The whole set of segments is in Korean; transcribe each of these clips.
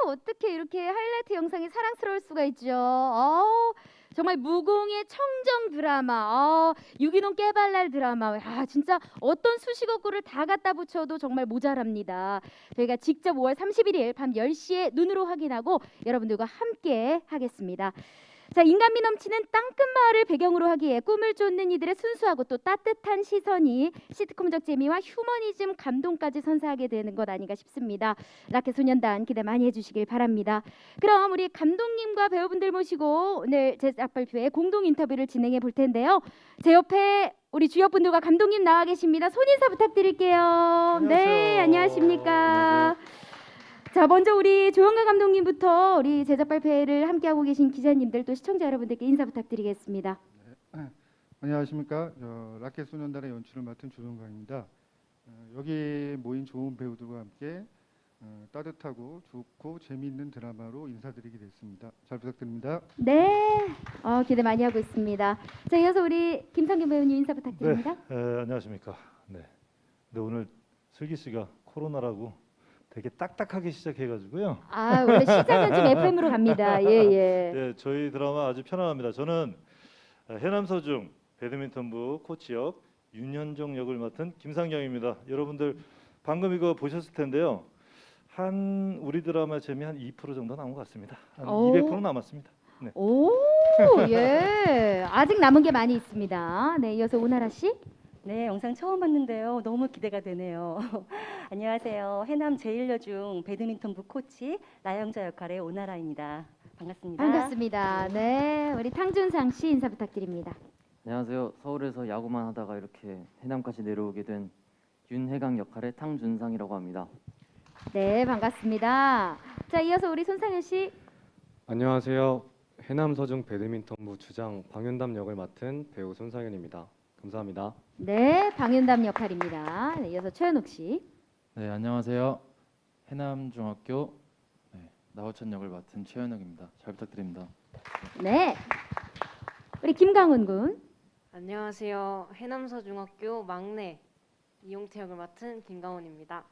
어떻게 이렇게 하이라이트 영상이 사랑스러울 수가 있죠. 정말 무공의 청정 드라마, 유기농 깨발랄 드라마. 진짜 어떤 수식어구를 다 갖다 붙여도 정말 모자랍니다. 저희가 직접 5월 31일 밤 10시에 눈으로 확인하고 여러분들과 함께 하겠습니다. 자, 인간미 넘치는 땅끝 마을을 배경으로 하기에 꿈을 쫓는 이들의 순수하고 또 따뜻한 시선이 시트콤적 재미와 휴머니즘 감동까지 선사하게 되는 것 아닌가 싶습니다. 라켓 소년단 기대 많이 해주시길 바랍니다. 그럼 우리 감독님과 배우분들 모시고 오늘 제작 발표회 공동 인터뷰를 진행해 볼 텐데요. 제 옆에 우리 주역분들과 감독님 나와 계십니다. 손인사 부탁드릴게요. 안녕하세요. 네, 안녕하십니까. 안녕하세요. 자, 먼저 우리 조영가 감독님부터 우리 제작 발표회를 함께하고 계신 기자님들 또 시청자 여러분들께 인사 부탁드리겠습니다. 안녕하십니까. 라켓 소년단의 연출을 맡은 조정강입니다. 여기 모인 좋은 배우들과 함께 따뜻하고 좋고 재미있는 드라마로 인사드리게 됐습니다. 잘 부탁드립니다. 네, 기대 많이 하고 있습니다. 자, 이어서 우리 김성균 배우님 인사 부탁드립니다. 안녕하십니까. 네. 근데 오늘 슬기 씨가 코로나라고 되게 딱딱하게 시작해가지고요. 원래 시작은 좀 FM으로 갑니다. 예. 네, 저희 드라마 아주 편안합니다. 저는 해남서중 배드민턴부 코치역 윤현정 역을 맡은 김상경입니다. 여러분들 방금 이거 보셨을 텐데요. 한 우리 드라마 재미 한 2% 정도 남은 것 같습니다. 한 200% 남았습니다. 네. 오, 예. 아직 남은 게 많이 있습니다. 네, 이어서 오나라 씨. 네, 영상 처음 봤는데요. 너무 기대가 되네요. 안녕하세요. 해남 제1여중 배드민턴부 코치 나영자 역할의 오나라입니다. 반갑습니다. 반갑습니다. 네, 우리 탕준상 씨 인사 부탁드립니다. 안녕하세요. 서울에서 야구만 하다가 이렇게 해남까지 내려오게 된 윤해강 역할의 탕준상이라고 합니다. 네, 반갑습니다. 자, 이어서 우리 손상현 씨. 안녕하세요. 해남서중 배드민턴부 주장 방윤담 역을 맡은 배우 손상현입니다. 감사합니다. 네, 방윤담 역할입니다. 네, 이어서 최현욱 씨. 네, 안녕하세요. 해남중학교 나호천 역을 맡은 최현욱입니다. 잘 부탁드립니다. 네, 우리 김강훈 군. 안녕하세요. 해남서중학교 막내 이용태 역을 맡은 김가온입니다.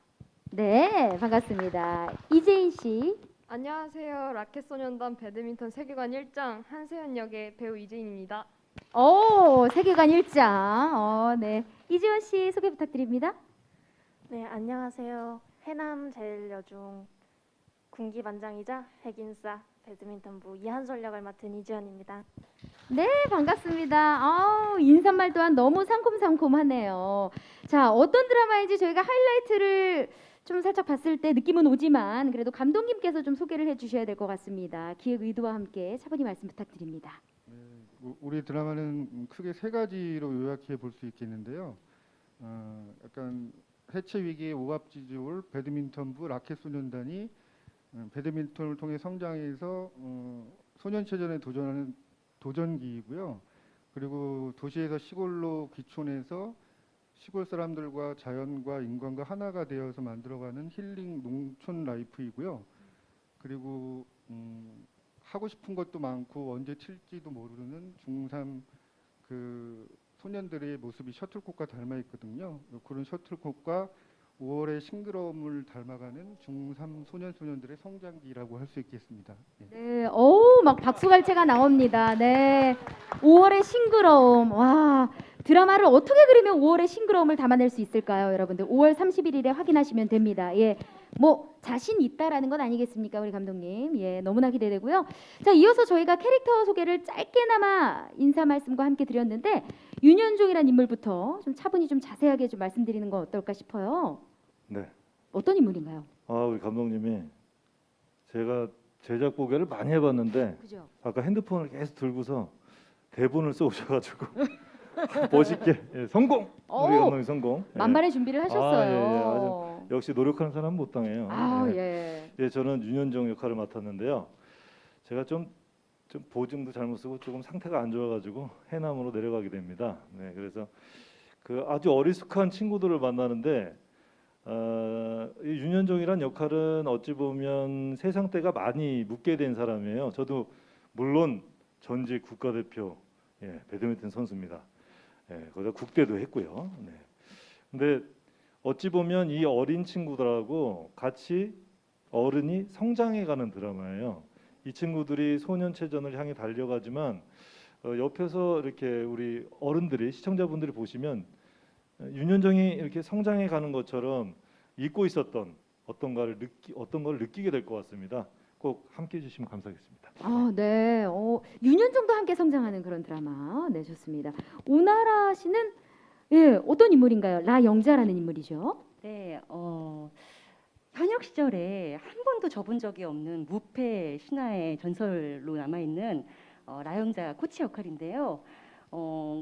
네, 반갑습니다. 이재인 씨. 안녕하세요. 라켓소년단 배드민턴 세계관 1장 한세연 역의 배우 이재인입니다. 세계관 1장. 네, 이지원 씨 소개 부탁드립니다. 네, 안녕하세요. 해남 제1여중 군기반장이자 핵인싸 배드민턴부 이한솔 역을 맡은 이지연입니다. 네, 반갑습니다. 인사말 또한 너무 상콤상콤하네요. 자, 어떤 드라마인지 저희가 하이라이트를 좀 살짝 봤을 때 느낌은 오지만 그래도 감독님께서 좀 소개를 해주셔야 될 것 같습니다. 기획 의도와 함께 차분히 말씀 부탁드립니다. 우리 드라마는 크게 세 가지로 요약해 볼 수 있겠는데요. 약간 해체 위기의 오합지졸 배드민턴부 라켓 소년단이 배드민턴을 통해 성장해서 소년체전에 도전하는 도전기이고요. 그리고 도시에서 시골로 귀촌해서 시골 사람들과 자연과 인간과 하나가 되어서 만들어가는 힐링 농촌 라이프이고요. 그리고 하고 싶은 것도 많고 언제 튈지도 모르는 중3 그 소년들의 모습이 셔틀콕과 닮아 있거든요. 그런 셔틀콕과 5월의 싱그러움을 닮아가는 중3 소년들의 성장기라고 할 수 있겠습니다. 네, 막 박수갈채가 나옵니다. 네, 5월의 싱그러움. 와, 드라마를 어떻게 그리면 5월의 싱그러움을 담아낼 수 있을까요, 여러분들? 5월 31일에 확인하시면 됩니다. 예, 뭐 자신 있다라는 건 아니겠습니까, 우리 감독님? 예, 너무나 기대되고요. 자, 이어서 저희가 캐릭터 소개를 짧게나마 인사 말씀과 함께 드렸는데 윤현종이라는 인물부터 좀 차분히 좀 자세하게 좀 말씀드리는 건 어떨까 싶어요. 네. 어떤 인물인가요? 우리 감독님이 제가 제작 보고를 많이 해봤는데 그죠? 아까 핸드폰을 계속 들고서 대본을 써오셔가지고 멋있게 성공. 우리 감독님 성공. 만반의 준비를 하셨어요. 아주 역시 노력하는 사람은 못 당해요. 예. 저는 윤현정 역할을 맡았는데요. 제가 좀 보증도 잘못 쓰고 조금 상태가 안 좋아가지고 해남으로 내려가게 됩니다. 네, 그래서 그 아주 어리숙한 친구들을 만나는데 이 윤현정이란 역할은 어찌 보면 세상 때가 많이 묻게 된 사람이에요. 저도 물론 전직 국가대표 배드민턴 선수입니다. 거기다 국대도 했고요. 근데 어찌 보면 이 어린 친구들하고 같이 어른이 성장해가는 드라마예요. 이 친구들이 소년체전을 향해 달려가지만 옆에서 이렇게 우리 어른들이 시청자분들이 보시면 윤현정이 이렇게 성장해가는 것처럼 잊고 있었던 어떤 걸 느끼게 될 것 같습니다. 꼭 함께 해주시면 감사하겠습니다. 네. 윤현정도 함께 성장하는 그런 드라마. 네, 좋습니다. 오나라 씨는 예, 어떤 인물인가요? 라영자라는 인물이죠. 네, 현역 시절에 한 번도 접은 적이 없는 무패 신화의 전설로 남아 있는 라영자 코치 역할인데요.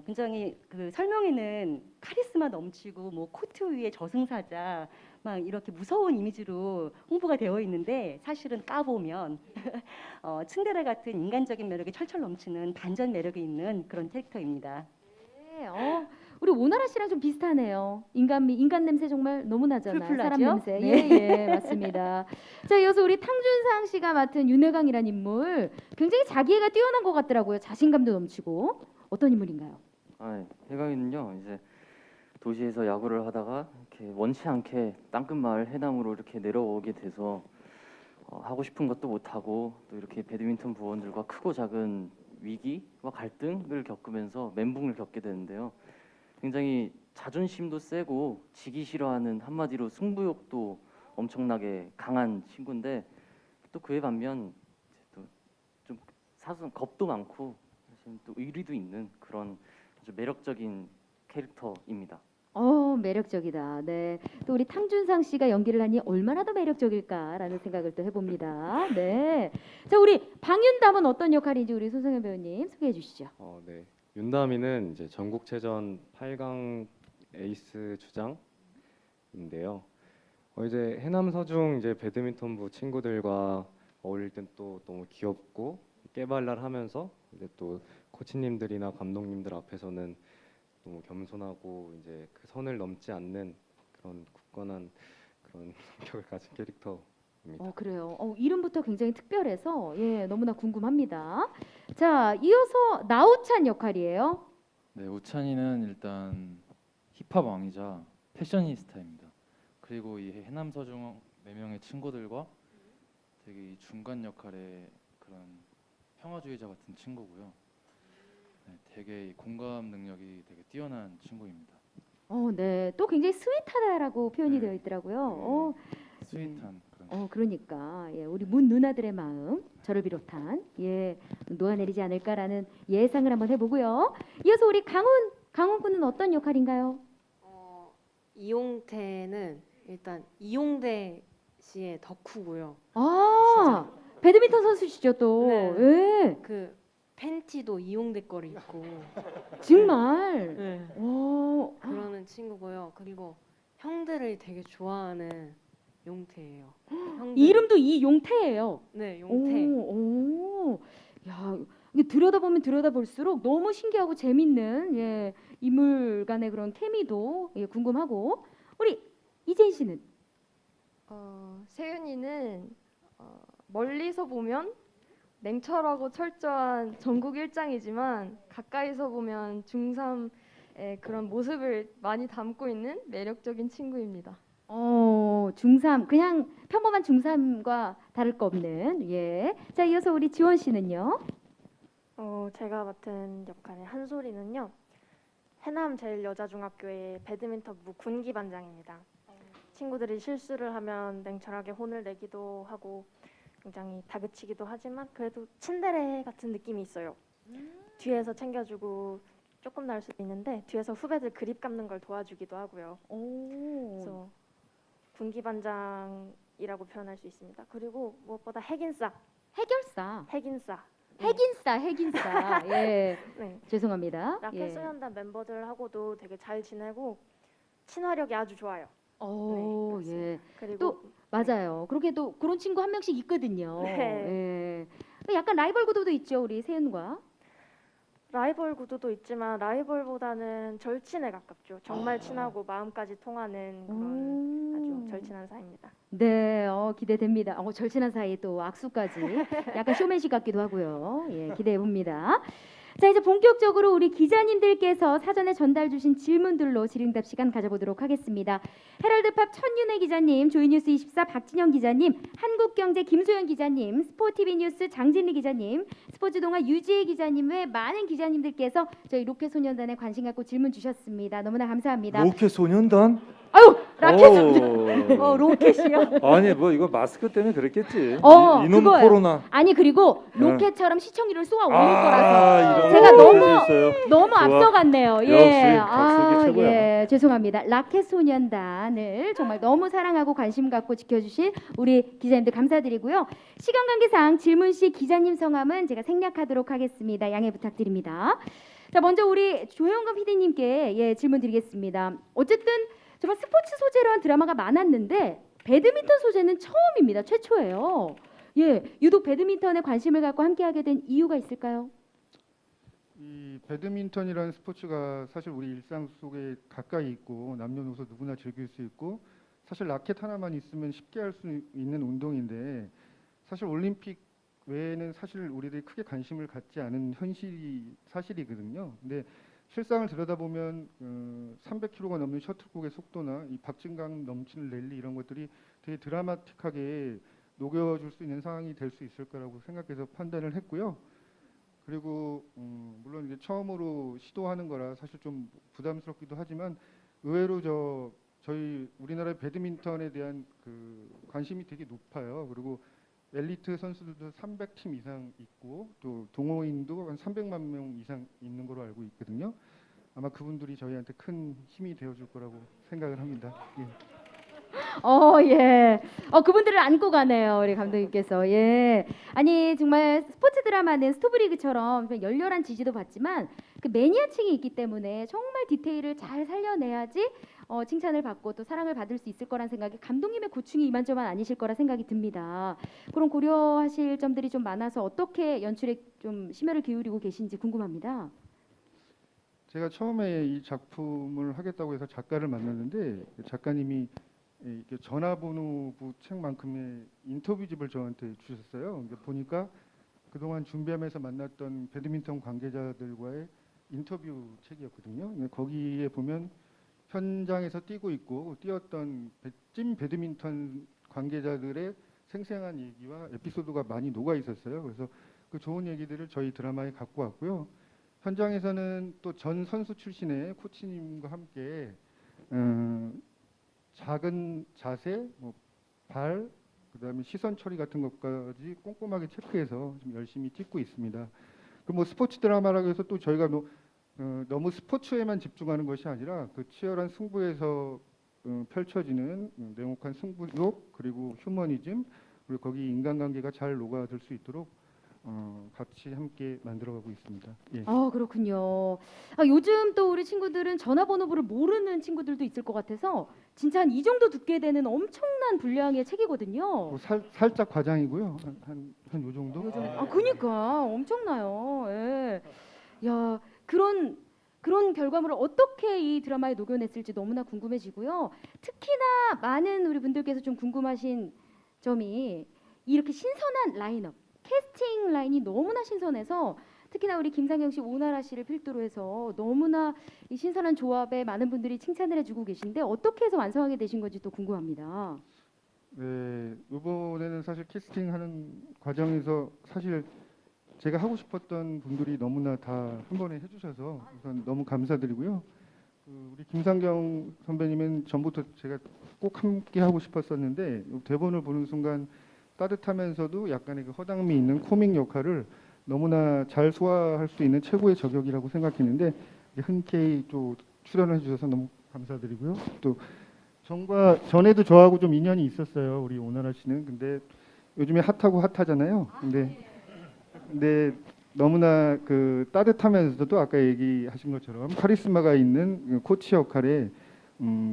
굉장히 그 설명에는 카리스마 넘치고 뭐 코트 위에 저승사자 막 이렇게 무서운 이미지로 홍보가 되어 있는데 사실은 까보면 츤데레 같은 인간적인 매력이 철철 넘치는 반전 매력이 있는 그런 캐릭터입니다. 네, 우리 오나라 씨랑 좀 비슷하네요. 인간 냄새 정말 너무 나잖아요. 풀풀 사람 나죠? 냄새. 네. 예, 맞습니다. 자, 이어서 우리 탕준상 씨가 맡은 윤회강이라는 인물 굉장히 자기애가 뛰어난 것 같더라고요. 자신감도 넘치고. 어떤 인물인가요? 해강이는요 이제 도시에서 야구를 하다가 이렇게 원치 않게 땅끝마을 해남으로 이렇게 내려오게 돼서 하고 싶은 것도 못 하고 또 이렇게 배드민턴 부원들과 크고 작은 위기와 갈등을 겪으면서 멘붕을 겪게 되는데요. 굉장히 자존심도 세고 지기 싫어하는 한마디로 승부욕도 엄청나게 강한 친구인데 또 그에 반면 또 좀 사소한 겁도 많고 사실 또 의리도 있는 그런 아주 매력적인 캐릭터입니다. 매력적이다. 네. 또 우리 탕준상 씨가 연기를 하니 얼마나 더 매력적일까라는 생각을 또 해봅니다. 네. 자, 우리 방윤담은 어떤 역할인지 우리 손성현 배우님 소개해 주시죠. 네. 윤다미는 이제 전국체전 8강 에이스 주장인데요. 이제 해남 서중 이제 배드민턴부 친구들과 어울릴 땐 또 너무 귀엽고 깨발랄하면서 이제 또 코치님들이나 감독님들 앞에서는 너무 겸손하고 이제 그 선을 넘지 않는 그런 굳건한 그런 성격을 가진 캐릭터입니다. 그래요. 이름부터 굉장히 특별해서 예, 너무나 궁금합니다. 자, 이어서 나우찬 역할이에요. 네, 우찬이는 일단 힙합 왕이자 패셔니스타입니다. 그리고 이 해남 서중 4명의 친구들과 되게 이 중간 역할의 그런 평화주의자 같은 친구고요. 네, 되게 이 공감 능력이 되게 뛰어난 친구입니다. 네. 또 굉장히 스윗하다라고 표현이 네. 되어 있더라고요. 스윗한 그런. 그러니까 예, 우리 문 누나들의 마음 저를 비롯한 예, 녹아내리지 않을까라는 예상을 한번 해보고요. 이어서 우리 강훈 군은 어떤 역할인가요? 이용태는 일단 이용대 씨의 덕후고요. 배드민턴 선수시죠 또. 네. 예. 그 팬티도 이용대 거를 입고 정말. 네. 그러는 친구고요. 그리고 형들을 되게 좋아하는 용태예요. 이름도 이용태예요. 네, 용태. 야, 이게 들여다보면 들여다볼수록 너무 신기하고 재밌는 예, 인물 간의 그런 케미도 예, 궁금하고 우리 이재인 씨는 세윤이는 멀리서 보면 냉철하고 철저한 전국 일장이지만 가까이서 보면 중3의 그런 모습을 많이 담고 있는 매력적인 친구입니다. 중3 그냥 평범한 중3과 다를 거 없는 예. 자, 이어서 우리 지원 씨는요. 제가 맡은 역할의 한솔이는요. 해남 제일여자중학교의 배드민턴부 군기반장입니다. 친구들이 실수를 하면 냉철하게 혼을 내기도 하고 굉장히 다그치기도 하지만 그래도 츤데레 같은 느낌이 있어요. 뒤에서 챙겨주고 조금 날 수도 있는데 뒤에서 후배들 그립 감는 걸 도와주기도 하고요. 그래서 군기반장이라고 표현할 수 있습니다. 그리고 무엇보다 핵인싸. 예. 네. 죄송합니다. 라켓 소년단 멤버들하고도 되게 잘 지내고 친화력이 아주 좋아요. 예. 그리고 또 맞아요. 그렇게도 그런 친구 한 명씩 있거든요. 네. 예. 약간 라이벌 구도도 있죠, 우리 세은과. 라이벌 구도도 있지만 라이벌보다는 절친에 가깝죠. 정말 친하고 마음까지 통하는 그런 아주 절친한 사이입니다. 네, 기대됩니다. 절친한 사이에 또 악수까지 약간 쇼맨십 같기도 하고요. 예, 기대해 봅니다. 자, 이제 본격적으로 우리 기자님들께서 사전에 전달 주신 질문들로 질의응답 시간 가져보도록 하겠습니다. 헤럴드팝 천윤혜 기자님, 조이뉴스24 박진영 기자님, 한국경제 김소연 기자님, 스포티비 뉴스 장진리 기자님, 스포츠동아 유지혜 기자님 외 많은 기자님들께서 저희 로켓소년단에 관심 갖고 질문 주셨습니다. 너무나 감사합니다. 로켓소년단? 아유, 라켓 로켓이요? 아니 뭐 이거 마스크 때문에 그랬겠지. 이놈 그거예요. 코로나. 아니 그리고 네. 로켓처럼 시청률을 쏘아 올릴 거라서 이런 제가 거 너무 있어요. 너무 좋아. 앞서갔네요. 역시 예, 박슬기 최고야. 예, 죄송합니다. 라켓 소년단을 정말 너무 사랑하고 관심 갖고 지켜주신 우리 기자님들 감사드리고요. 시간 관계상 질문 시 기자님 성함은 제가 생략하도록 하겠습니다. 양해 부탁드립니다. 자, 먼저 우리 조영건 PD님께 질문 드리겠습니다. 어쨌든 정말 스포츠 소재로 한 드라마가 많았는데 배드민턴 소재는 처음입니다. 최초예요. 예, 유독 배드민턴에 관심을 갖고 함께하게 된 이유가 있을까요? 이 배드민턴이라는 스포츠가 사실 우리 일상 속에 가까이 있고 남녀노소 누구나 즐길 수 있고 사실 라켓 하나만 있으면 쉽게 할 수 있는 운동인데 사실 올림픽 외에는 사실 우리들이 크게 관심을 갖지 않은 현실이 사실이거든요. 근데 실상을 들여다보면 300km가 넘는 셔틀콕의 속도나 이 박진감 넘치는 랠리 이런 것들이 되게 드라마틱하게 녹여줄 수 있는 상황이 될 수 있을 거라고 생각해서 판단을 했고요. 그리고 물론 이제 처음으로 시도하는 거라 사실 좀 부담스럽기도 하지만 의외로 저희 우리나라의 배드민턴에 대한 그 관심이 되게 높아요. 그리고 엘리트 선수들도 300팀 이상 있고 또 동호인도 한 300만 명 이상 있는 걸로 알고 있거든요. 아마 그분들이 저희한테 큰 힘이 되어줄 거라고 생각을 합니다. 예. 예. 그분들을 안고 가네요, 우리 감독님께서. 예. 아니 정말 스포츠 드라마는 스토브리그처럼 열렬한 지지도 받지만 그 매니아층이 있기 때문에 정말 디테일을 잘 살려내야지 칭찬을 받고 또 사랑을 받을 수 있을 거란 생각에 감독님의 고충이 이만저만 아니실 거라 생각이 듭니다. 그런 고려하실 점들이 좀 많아서 어떻게 연출에 좀 심혈을 기울이고 계신지 궁금합니다. 제가 처음에 이 작품을 하겠다고 해서 작가를 만났는데 그 작가님이 이렇게 전화번호부 책만큼의 인터뷰집을 저한테 주셨어요. 보니까 그동안 준비하면서 만났던 배드민턴 관계자들과의 인터뷰 책이었거든요. 거기에 보면 현장에서 뛰고 있고 뛰었던 찐 배드민턴 관계자들의 생생한 얘기와 에피소드가 많이 녹아 있었어요. 그래서 그 좋은 얘기들을 저희 드라마에 갖고 왔고요. 현장에서는 또 전 선수 출신의 코치님과 함께 작은 자세, 발, 그다음에 시선 처리 같은 것까지 꼼꼼하게 체크해서 좀 열심히 찍고 있습니다. 그 스포츠 드라마라고 해서 또 저희가 너무 스포츠에만 집중하는 것이 아니라 그 치열한 승부에서 펼쳐지는 냉혹한 승부욕 그리고 휴머니즘 그리고 거기 인간관계가 잘 녹아들 수 있도록 같이 함께 만들어가고 있습니다. 예. 그렇군요. 요즘 또 우리 친구들은 전화번호부를 모르는 친구들도 있을 것 같아서 진짜 한 이 정도 듣게 되는 엄청난 분량의 책이거든요. 살짝 과장이고요. 한 요 정도? 그러니까 엄청나요. 예. 야, 그런 결과물을 어떻게 이 드라마에 녹여냈을지 너무나 궁금해지고요. 특히나 많은 우리 분들께서 좀 궁금하신 점이 이렇게 신선한 라인업, 캐스팅 라인이 너무나 신선해서 특히나 우리 김상경 씨, 오나라 씨를 필두로 해서 너무나 이 신선한 조합에 많은 분들이 칭찬을 해주고 계신데 어떻게 해서 완성하게 되신 건지 또 궁금합니다. 네, 이번에는 사실 캐스팅하는 과정에서 사실 제가 하고 싶었던 분들이 너무나 다 한 번에 해주셔서 우선 너무 감사드리고요. 우리 김상경 선배님은 전부터 제가 꼭 함께 하고 싶었었는데 대본을 보는 순간 따뜻하면서도 약간의 그 허당미 있는 코믹 역할을 너무나 잘 소화할 수 있는 최고의 저격이라고 생각했는데 흔쾌히 또 출연해 주셔서 너무 감사드리고요. 또 전에도 저하고 좀 인연이 있었어요. 우리 오나라 씨는. 근데 요즘에 핫하고 핫하잖아요. 근데 너무나 그 따뜻하면서도 아까 얘기하신 것처럼 카리스마가 있는 코치 역할에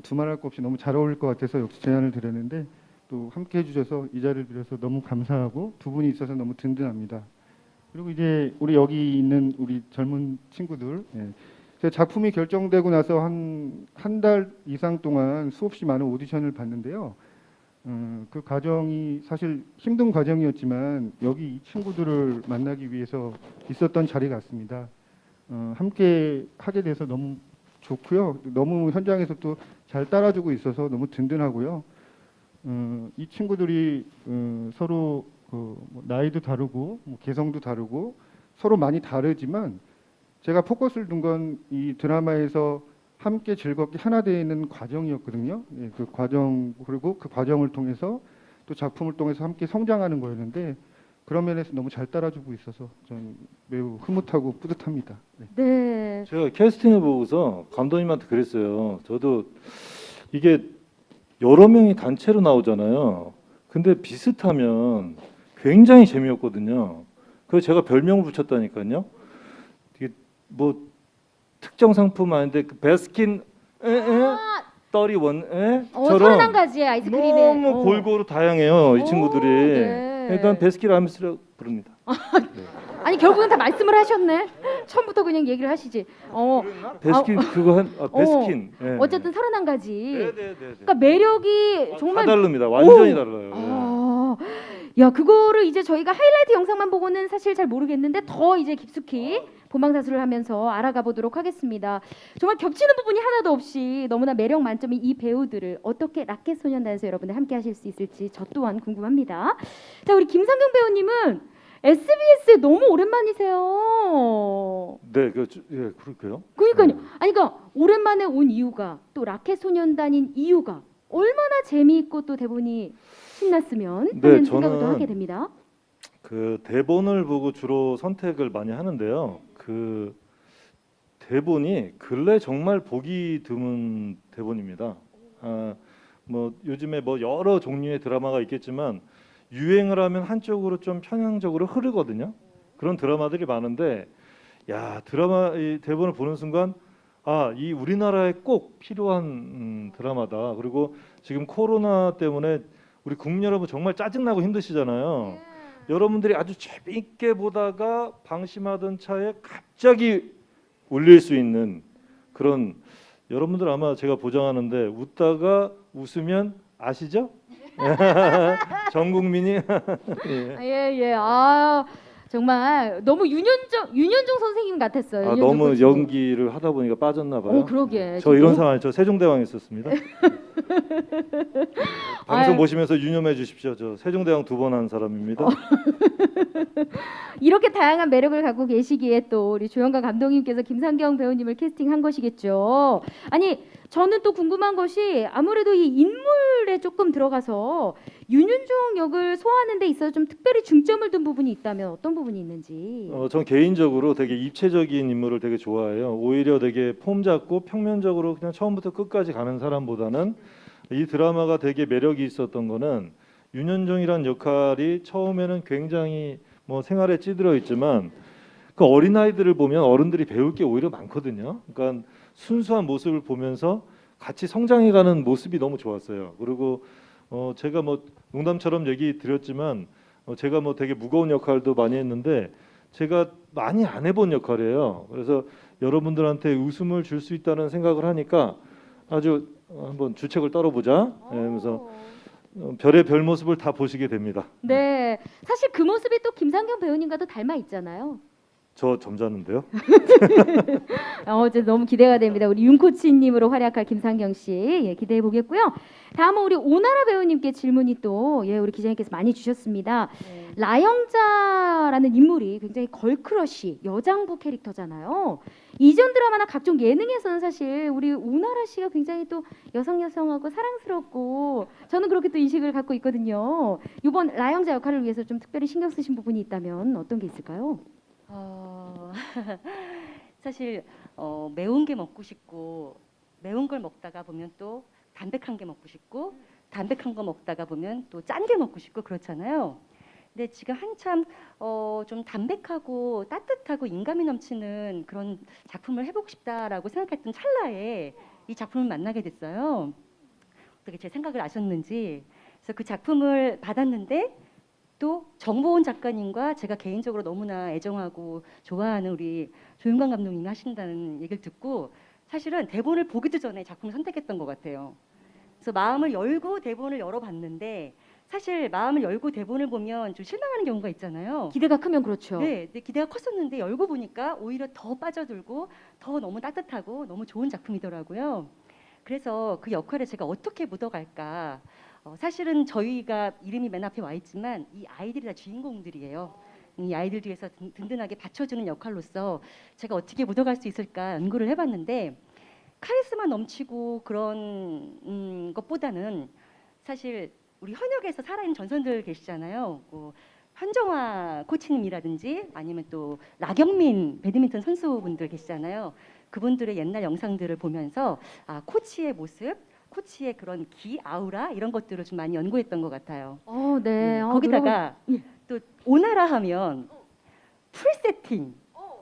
두말할 것 없이 너무 잘 어울릴 것 같아서 역시 제안을 드렸는데 또 함께 해주셔서 이 자리를 빌어서 너무 감사하고 두 분이 있어서 너무 든든합니다. 그리고 이제 우리 여기 있는 우리 젊은 친구들, 제 작품이 결정되고 나서 한 달 이상 동안 수없이 많은 오디션을 봤는데요. 그 과정이 사실 힘든 과정이었지만 여기 이 친구들을 만나기 위해서 있었던 자리 같습니다. 함께 하게 돼서 너무 좋고요. 너무 현장에서 또 잘 따라주고 있어서 너무 든든하고요. 이 친구들이 서로 뭐 나이도 다르고 뭐 개성도 다르고 서로 많이 다르지만 제가 포커스를 둔 건 이 드라마에서 함께 즐겁게 하나 되는 과정이었거든요. 예, 그 과정 그리고 그 과정을 통해서 또 작품을 통해서 함께 성장하는 거였는데 그런 면에서 너무 잘 따라주고 있어서 전 매우 흐뭇하고 뿌듯합니다. 네. 네. 제가 캐스팅을 보고서 감독님한테 그랬어요. 저도 이게 여러 명이 단체로 나오잖아요. 근데 비슷하면 굉장히 재미없거든요. 그래서 제가 별명을 붙였다니까요. 이게 뭐 특정 상품 아닌데 그 베스킨 31에 서른한 가지의 아이스크림에 너무 골고루 다양해요. 이 친구들이. 네. 일단 베스킨 라빈스라고 부릅니다. 네. 아니 결국은 다 말씀을 하셨네. 처음부터 그냥 얘기를 하시지. 베스킨 그거 베스킨. 예. 어쨌든 31가지. 네네네. 그러니까 매력이 정말 다 다릅니다. 완전히 달라요. 야, 그거를 이제 저희가 하이라이트 영상만 보고는 사실 잘 모르겠는데 더 이제 깊숙이 본방사수를 하면서 알아가 보도록 하겠습니다. 정말 겹치는 부분이 하나도 없이 너무나 매력 만점인 이 배우들을 어떻게 라켓소년단에서 여러분들 함께 하실 수 있을지 저 또한 궁금합니다. 자, 우리 김상경 배우님은 SBS에 너무 오랜만이세요. 네, 예, 그럴까요? 그러니까요. 아니 그러니까 오랜만에 온 이유가 또 라켓소년단인 이유가 얼마나 재미있고 또 대본이 신났으면 하는 생각을 또 하게 됩니다. 그 대본을 보고 주로 선택을 많이 하는데요. 그 대본이 근래 정말 보기 드문 대본입니다. 뭐 요즘에 뭐 여러 종류의 드라마가 있겠지만 유행을 하면 한쪽으로 좀 편향적으로 흐르거든요. 그런 드라마들이 많은데 야, 드라마 이 대본을 보는 순간 이 우리나라에 꼭 필요한 드라마다. 그리고 지금 코로나 때문에 우리 국민 여러분 정말 짜증나고 힘드시잖아요. 여러분들이 아주 재미있게 보다가 방심하던 차에 갑자기 울릴 수 있는 그런 여러분들 아마 제가 보장하는데 웃다가 웃으면 아시죠? 전 국민이 예. 정말 너무 윤현종 선생님 같았어요. 너무 코치님. 연기를 하다 보니까 빠졌나 봐요. 그러게. 저 이런 상황에 저 세종대왕 있었습니다. 방송 보시면서 유념해 주십시오. 저 세종대왕 2번 한 사람입니다. 이렇게 다양한 매력을 갖고 계시기에 또 우리 조영관 감독님께서 김상경 배우님을 캐스팅한 것이겠죠. 아니 저는 또 궁금한 것이 아무래도 이 인물에 조금 들어가서 윤윤종 역을 소화하는 데 있어서 좀 특별히 중점을 둔 부분이 있다면 어떤 부분이 있는지. 전 개인적으로 되게 입체적인 인물을 되게 좋아해요. 오히려 되게 폼 잡고 평면적으로 그냥 처음부터 끝까지 가는 사람보다는 이 드라마가 되게 매력이 있었던 거는 윤현종이란 역할이 처음에는 굉장히 뭐 생활에 찌들어 있지만 그 어린 아이들을 보면 어른들이 배울 게 오히려 많거든요. 그러니까 순수한 모습을 보면서 같이 성장해가는 모습이 너무 좋았어요. 그리고 제가 뭐 농담처럼 얘기 드렸지만 제가 뭐 되게 무거운 역할도 많이 했는데 제가 많이 안 해본 역할이에요. 그래서 여러분들한테 웃음을 줄 수 있다는 생각을 하니까 아주 한번 주책을 떨어보자. 그래서 별의 별 모습을 다 보시게 됩니다. 네, 사실 그 모습이 또 김상경 배우님과도 닮아 있잖아요. 저 점잖은데요. 이제 너무 기대가 됩니다. 우리 윤 코치님으로 활약할 김상경 씨 기대해 보겠고요. 다음은 우리 오나라 배우님께 질문이 또 우리 기자님께서 많이 주셨습니다. 라영자라는 인물이 굉장히 걸크러쉬 여장부 캐릭터잖아요. 이전 드라마나 각종 예능에서는 사실 우리 오나라 씨가 굉장히 또 여성하고 사랑스럽고 저는 그렇게 또 인식을 갖고 있거든요. 이번 라영자 역할을 위해서 좀 특별히 신경 쓰신 부분이 있다면 어떤 게 있을까요? 사실 매운 게 먹고 싶고 매운 걸 먹다가 보면 또 담백한 게 먹고 싶고 담백한 거 먹다가 보면 또 짠 게 먹고 싶고 그렇잖아요. 근데 지금 한참 좀 담백하고 따뜻하고 인감이 넘치는 그런 작품을 해보고 싶다라고 생각했던 찰나에 이 작품을 만나게 됐어요. 어떻게 제 생각을 아셨는지. 그래서 그 작품을 받았는데 또 정보원 작가님과 제가 개인적으로 너무나 애정하고 좋아하는 우리 조윤관 감독님이 하신다는 얘기를 듣고 사실은 대본을 보기도 전에 작품을 선택했던 것 같아요. 그래서 마음을 열고 대본을 열어봤는데 사실 마음을 열고 대본을 보면 좀 실망하는 경우가 있잖아요. 기대가 크면 그렇죠. 네, 근데 기대가 컸었는데 열고 보니까 오히려 더 빠져들고 더 너무 따뜻하고 너무 좋은 작품이더라고요. 그래서 그 역할에 제가 어떻게 묻어갈까. 사실은 저희가 이름이 맨 앞에 와 있지만 이 아이들이 다 주인공들이에요. 이 아이들 뒤에서 든든하게 받쳐주는 역할로서 제가 어떻게 묻어갈 수 있을까 연구를 해봤는데 카리스마 넘치고 그런 것보다는 사실 우리 현역에서 살아있는 전선들 계시잖아요. 현정화 코치님이라든지 아니면 또 나경민 배드민턴 선수분들 계시잖아요. 그분들의 옛날 영상들을 보면서 코치의 모습, 코치의 그런 기, 아우라 이런 것들을 좀 많이 연구했던 것 같아요. 네. 거기다가 예. 또 오나라 하면 풀 세팅,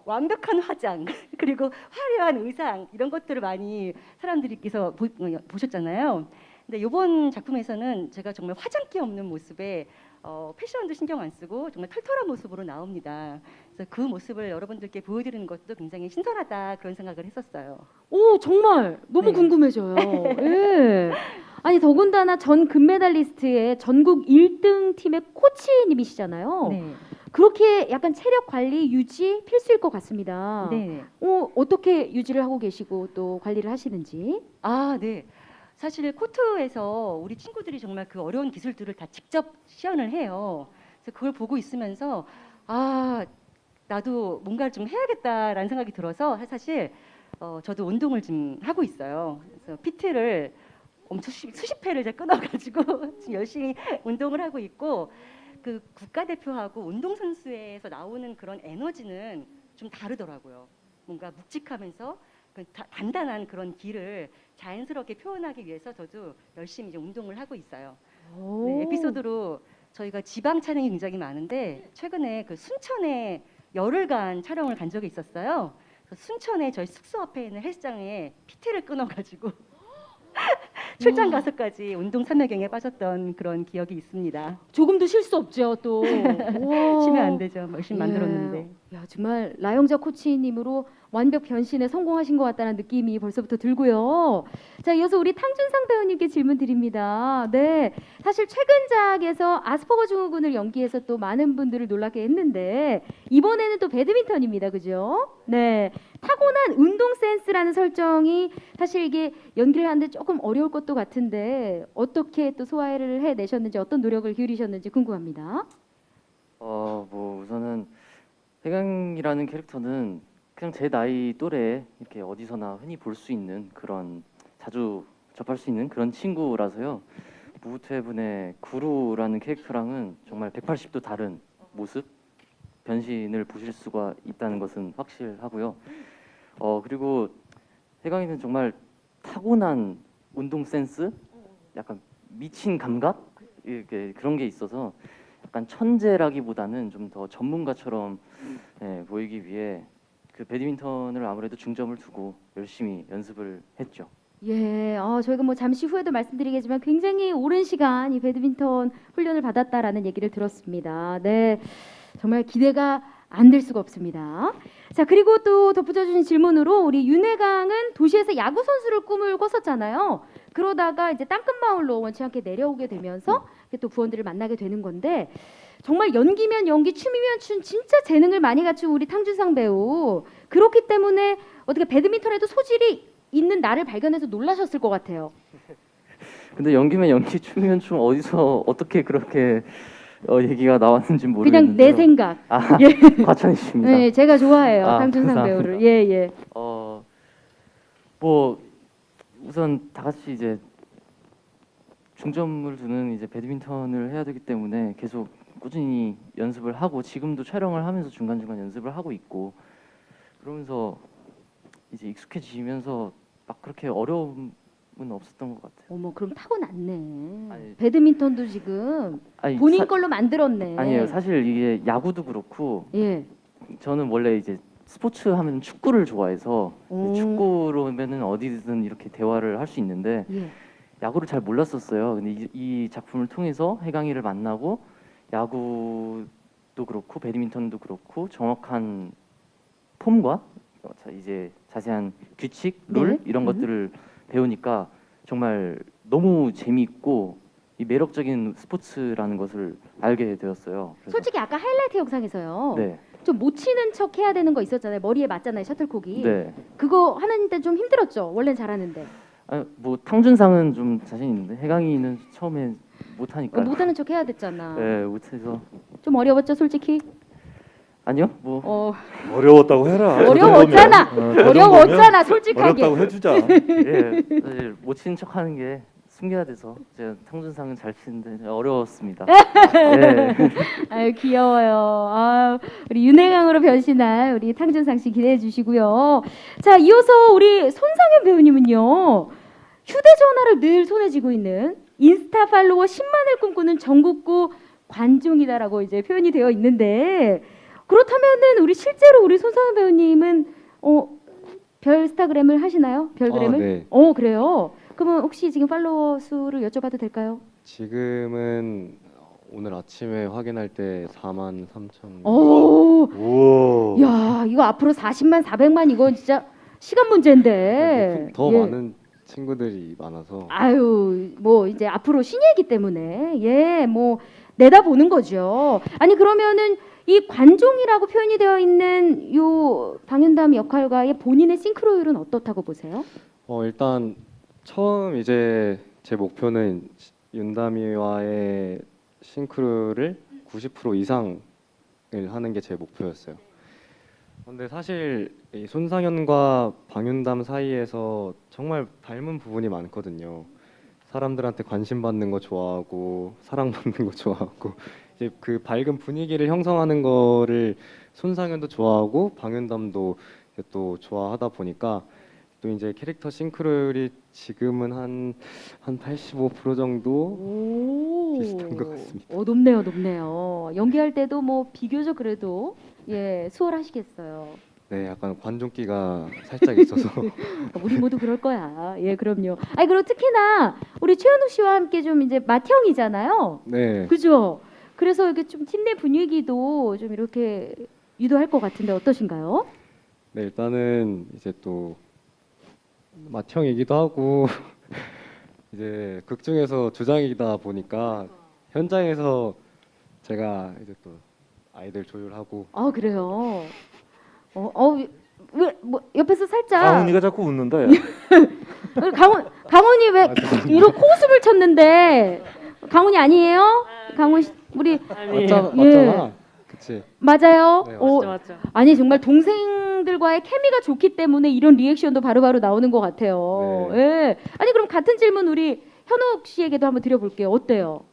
완벽한 화장 그리고 화려한 의상 이런 것들을 많이 사람들께서 보셨잖아요. 근데 이번 작품에서는 제가 정말 화장기 없는 모습에 패션도 신경 안 쓰고 정말 털털한 모습으로 나옵니다. 그래서 그 모습을 여러분들께 보여드리는 것도 굉장히 신선하다 그런 생각을 했었어요. 오, 정말 너무 네. 궁금해져요. 예. 아니 더군다나 전 금메달리스트의 전국 1등 팀의 코치님이시잖아요. 네. 그렇게 약간 체력 관리 유지 필수일 것 같습니다. 네. 어떻게 유지를 하고 계시고 또 관리를 하시는지. 네. 사실 코트에서 우리 친구들이 정말 그 어려운 기술들을 다 직접 시연을 해요. 그래서 그걸 보고 있으면서 나도 뭔가를 좀 해야겠다라는 생각이 들어서 사실 저도 운동을 좀 하고 있어요. 그래서 PT를 엄청 수십 회를 이제 끊어가지고 지금 열심히 운동을 하고 있고 그 국가대표하고 운동선수에서 나오는 그런 에너지는 좀 다르더라고요. 뭔가 묵직하면서 단단한 그런 기를 자연스럽게 표현하기 위해서 저도 열심히 이제 운동을 하고 있어요. 네, 에피소드로 저희가 지방 촬영이 굉장히 많은데 최근에 그 순천에 열흘간 촬영을 간 적이 있었어요. 순천에 저희 숙소 앞에 있는 헬스장에 PT를 끊어가지고 출장 가서까지 운동 삼매경에 빠졌던 그런 기억이 있습니다. 조금도 쉴 수 없죠 또. 쉬면 안 되죠. 열심히 만들었는데. 야 정말 라영자 코치님으로 완벽 변신에 성공하신 것 같다는 느낌이 벌써부터 들고요. 자 이어서 우리 탕준상 배우님께 질문 드립니다. 네, 사실 최근작에서 아스퍼거 증후군을 연기해서 또 많은 분들을 놀라게 했는데 이번에는 또 배드민턴입니다, 그죠? 네, 타고난 운동 센스라는 설정이 사실 이게 연기를 하는데 조금 어려울 것도 같은데 어떻게 또 소화를 해내셨는지 어떤 노력을 기울이셨는지 궁금합니다. 우선은 해강이라는 캐릭터는 그냥 제 나이 또래에 이렇게 어디서나 흔히 볼 수 있는 그런 자주 접할 수 있는 그런 친구라서요. 무구퇴분의 구루라는 캐릭터랑은 정말 180도 다른 모습, 변신을 보실 수가 있다는 것은 확실하고요. 그리고 해강이는 정말 타고난 운동 센스, 약간 미친 감각 이렇게 그런 게 있어서 약간 천재라기보다는 좀 더 전문가처럼 보이기 위해 그 배드민턴을 아무래도 중점을 두고 열심히 연습을 했죠. 예, 저희가 뭐 잠시 후에도 말씀드리겠지만 굉장히 오랜 시간 이 배드민턴 훈련을 받았다라는 얘기를 들었습니다. 네, 정말 기대가 안 될 수가 없습니다. 자, 그리고 또 덧붙여 주신 질문으로 우리 윤혜강은 도시에서 야구 선수를 꿈을 꿨었잖아요. 그러다가 이제 땅끝마을로 원치 않게 내려오게 되면서 또 부원들을 만나게 되는 건데 정말 연기면 연기, 춤이면 춤, 진짜 재능을 많이 갖춘 우리 탕준상 배우. 그렇기 때문에 어떻게 배드민턴에도 소질이 있는 나를 발견해서 놀라셨을 것 같아요. 근데 연기면 연기, 춤이면 춤 어디서 어떻게 그렇게 얘기가 나왔는지 모르겠는데요. 그냥 내 생각. 예. 과찬이십니다. 네, 제가 좋아해요. 탕준상 감사합니다. 배우를. 예, 예. 우선 다 같이 이제 중점을 두는 이제 배드민턴을 해야 되기 때문에 계속 꾸준히 연습을 하고 지금도 촬영을 하면서 중간중간 연습을 하고 있고 그러면서 이제 익숙해지면서 막 그렇게 어려움은 없었던 것 같아요. 어머, 그럼 타고났네. 아니, 배드민턴도 지금 본인 걸로 만들었네. 아니에요. 사실 이게 야구도 그렇고 예. 저는 원래 이제 스포츠 하면 축구를 좋아해서 축구로면은 어디든 이렇게 대화를 할 수 있는데 예. 야구를 잘 몰랐었어요. 근데 이 작품을 통해서 해강이를 만나고 야구도 그렇고 배드민턴도 그렇고 정확한 폼과 이제 자세한 규칙, 룰 네. 이런 것들을 배우니까 정말 너무 재미있고 이 매력적인 스포츠라는 것을 알게 되었어요. 그래서 솔직히 아까 하이라이트 영상에서요. 네, 좀 못 치는 척 해야 되는 거 있었잖아요. 머리에 맞잖아요, 셔틀콕이. 네. 그거 하는데 좀 힘들었죠. 원래는 잘하는데. 뭐 탕준상은 좀 자신 있는데 해강이는 처음에 못하니까. 못하는 척 해야 됐잖아. 네, 못해서. 좀 어려웠죠, 솔직히. 아니요, 뭐 어려웠다고 해라. 어려웠잖아. 어려웠잖아, 솔직하게. 어렵다고 해주자. 예, 사실 못 치는 척하는 게 숨겨야 돼서 제가 탕준상은 잘 치는데 어려웠습니다. 예. 아유 귀여워요. 아, 우리 윤혜강으로 변신할 우리 탕준상 씨 기대해 주시고요. 자, 이어서 우리 손상현 배우님은요. 휴대전화를 늘 손에 쥐고 있는 인스타 팔로워 10만을 꿈꾸는 전국구 관종이다라고 이제 표현이 되어 있는데 그렇다면은 우리 실제로 우리 손상현 배우님은 별스타그램을 하시나요? 별그램을? 네. 그래요. 그러면 혹시 지금 팔로워 수를 여쭤봐도 될까요? 지금은 오늘 아침에 확인할 때 43,000. 오, 우와. 야, 이거 앞으로 40만, 400만 이건 진짜 시간 문제인데. 더 예. 많은 친구들이 많아서. 아유, 뭐 이제 앞으로 신예이기 때문에 예, 뭐 내다보는 거죠. 아니 그러면은 이 관종이라고 표현이 되어 있는 요 방윤담 역할과의 본인의 싱크로율은 어떻다고 보세요? 일단 처음 이제 제 목표는 윤담이와의 싱크로를 90% 이상을 하는 게 제 목표였어요. 근데 사실 이 손상현과 방윤담 사이에서 정말 닮은 부분이 많거든요. 사람들한테 관심 받는 거 좋아하고 사랑받는 거 좋아하고 이제 그 밝은 분위기를 형성하는 거를 손상현도 좋아하고 방윤담도 또 좋아하다 보니까 또 이제 캐릭터 싱크로율이 지금은 한 85% 정도 오, 비슷한 것 같습니다. 높네요, 높네요. 연기할 때도 뭐 비교적 그래도 예 수월하시겠어요. 네, 약간 관종기가 살짝 있어서 우리 모두 그럴 거야. 예, 그럼요. 아니 그리고 특히나 우리 최현욱 씨와 함께 좀 이제 맏형이잖아요. 네, 그죠? 그래서 이게 좀 팀 내 분위기도 좀 이렇게 유도할 것 같은데 어떠신가요? 네 일단은 이제 또 맏형이기도 하고 이제 극 중에서 주장이다 보니까 현장에서 제가 이제 또 아이들 조율하고 아 그래요. 왜 뭐 옆에서 살짝 강훈이가 자꾸 웃는다. 야. 강훈이 왜 이런 코웃음을 쳤는데 강훈이 아니에요? 강훈 씨, 우리 맞잖아. 그치? 맞아요. 네, 맞죠. 아니 정말 동생들과의 케미가 좋기 때문에 이런 리액션도 바로바로 나오는 것 같아요. 네. 예. 아니 그럼 같은 질문 우리 현욱 씨에게도 한번 드려볼게요. 어때요?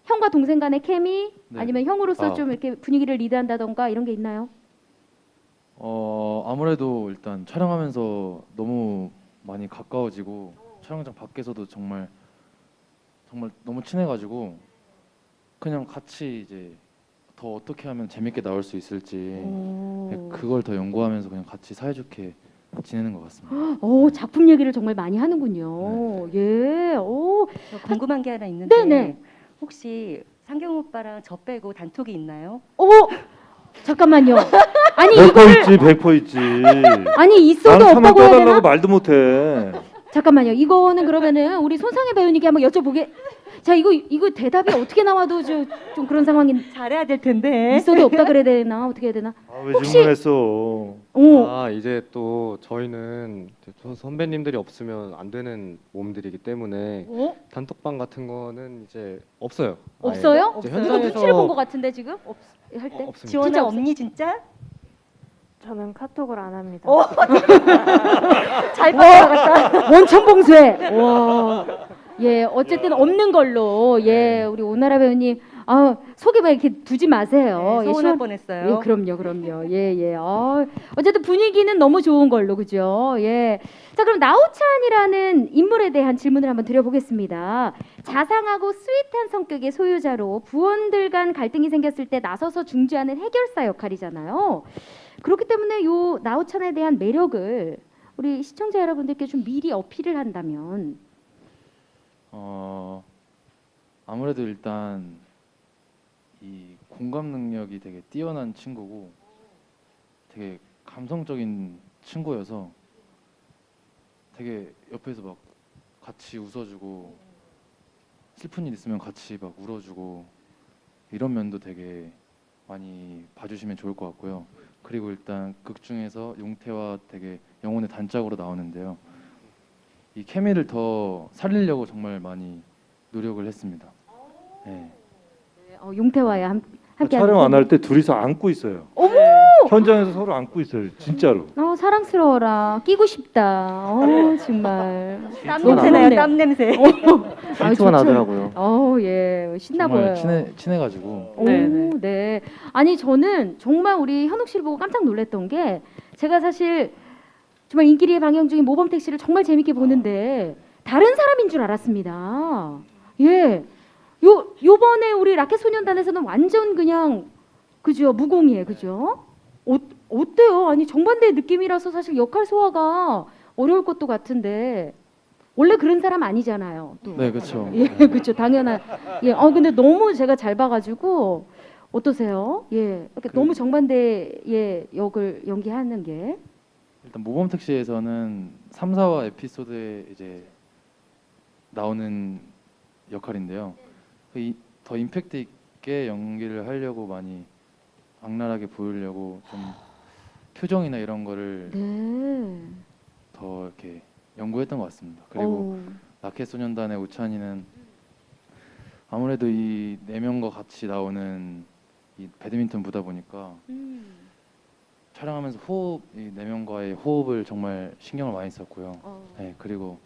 형과 동생 간의 케미 네. 아니면 형으로서 좀 이렇게 분위기를 리드한다던가 이런 게 있나요? 아무래도 일단 촬영하면서 너무 많이 가까워지고 촬영장 밖에서도 정말 너무 친해가지고 그냥 같이 이제 더 어떻게 하면 재밌게 나올 수 있을지 네, 그걸 더 연구하면서 그냥 같이 사이좋게 지내는 것 같습니다. 작품 얘기를 정말 많이 하는군요. 예. 저 궁금한 게 하나 있는데 네네. 혹시 상경 오빠랑 저 빼고 단톡이 있나요? 잠깐만요. 아니 100% 이거를 있지, 100% 있지. 아니 있어도 나는 없다고 해야 빼달라고 되나? 말도 못해. 잠깐만요. 이거는 그러면은 우리 손상혜 배우님께 한번 여쭤보게. 자 이거 대답이 어떻게 나와도 좀 그런 상황이 잘해야 될 텐데. 있어도 없다 그래야 되나 어떻게 해야 되나? 왜 혹시- 질문했어? 이제 또 저희는 선배님들이 없으면 안 되는 몸들이기 때문에 단톡방 같은 거는 이제 없어요. 아예. 없어요? 이제 이거 현장에서 눈치를 본 것 같은데 지금 할 때. 없습니다. 지원아 진짜 없니 진짜? 저는 카톡을 안 합니다. 잘 빠져나갔다. 원천봉쇄. 와. 예, 어쨌든 없는 걸로. 예, 우리 오나라 배우님. 속에만 이렇게 두지 마세요. 네, 예, 서운할 시원- 뻔했어요. 예, 그럼요. 예. 어쨌든 분위기는 너무 좋은 걸로, 그죠? 예. 자, 그럼 나우찬이라는 인물에 대한 질문을 한번 드려보겠습니다. 자상하고 스윗한 성격의 소유자로 부원들 간 갈등이 생겼을 때 나서서 중재하는 해결사 역할이잖아요. 그렇기 때문에 요 나우찬에 대한 매력을 우리 시청자 여러분들께 좀 미리 어필을 한다면 아무래도 일단 이 공감 능력이 되게 뛰어난 친구고 되게 감성적인 친구여서 되게 옆에서 막 같이 웃어주고 슬픈 일 있으면 같이 막 울어주고 이런 면도 되게 많이 봐주시면 좋을 것 같고요. 그리고 일단 극 중에서 용태와 되게 영혼의 단짝으로 나오는데요. 이 케미를 더 살리려고 정말 많이 노력을 했습니다. 네. 용태와의 함께 촬영 안 할 때 둘이서 안고 있어요. 어머! 현장에서 서로 안고 있어요. 진짜로. 사랑스러워라. 끼고 싶다. 정말. 땀 좋아, 냄새 나요. 좋네요. 땀 냄새. 아, 상처가 좋죠. 나더라고요. 예, 신나 정말 보여요. 친해가지고 오, 네. 아니 저는 정말 우리 현욱 씨를 보고 깜짝 놀랐던 게 제가 사실 정말 인기리에 방영 중인 모범택시를 정말 재밌게 보는데 다른 사람인 줄 알았습니다. 예. 요번에 우리 라켓소년단에서는 완전 그냥 그죠 무공이에요, 그죠? 어때요? 아니 정반대의 느낌이라서 사실 역할 소화가 어려울 것도 같은데 원래 그런 사람 아니잖아요. 또. 네 그렇죠. 예, 그렇죠. 당연한. 예, 근데 너무 제가 잘 봐가지고 어떠세요? 예, 이렇게 너무 정반대의 역을 연기하는 게. 일단 모범택시에서는 3, 4화 에피소드에 이제 나오는 역할인데요. 더 임팩트 있게 연기를 하려고 많이 악랄하게 보이려고 좀 표정이나 이런 거를 네. 더 이렇게 연구했던 것 같습니다. 그리고 라켓소년단의 우찬이는 아무래도 이 네 명과 같이 나오는 이 배드민턴 부다 보니까 촬영하면서 이 네 명과의 호흡을 정말 신경을 많이 썼고요. 네, 그리고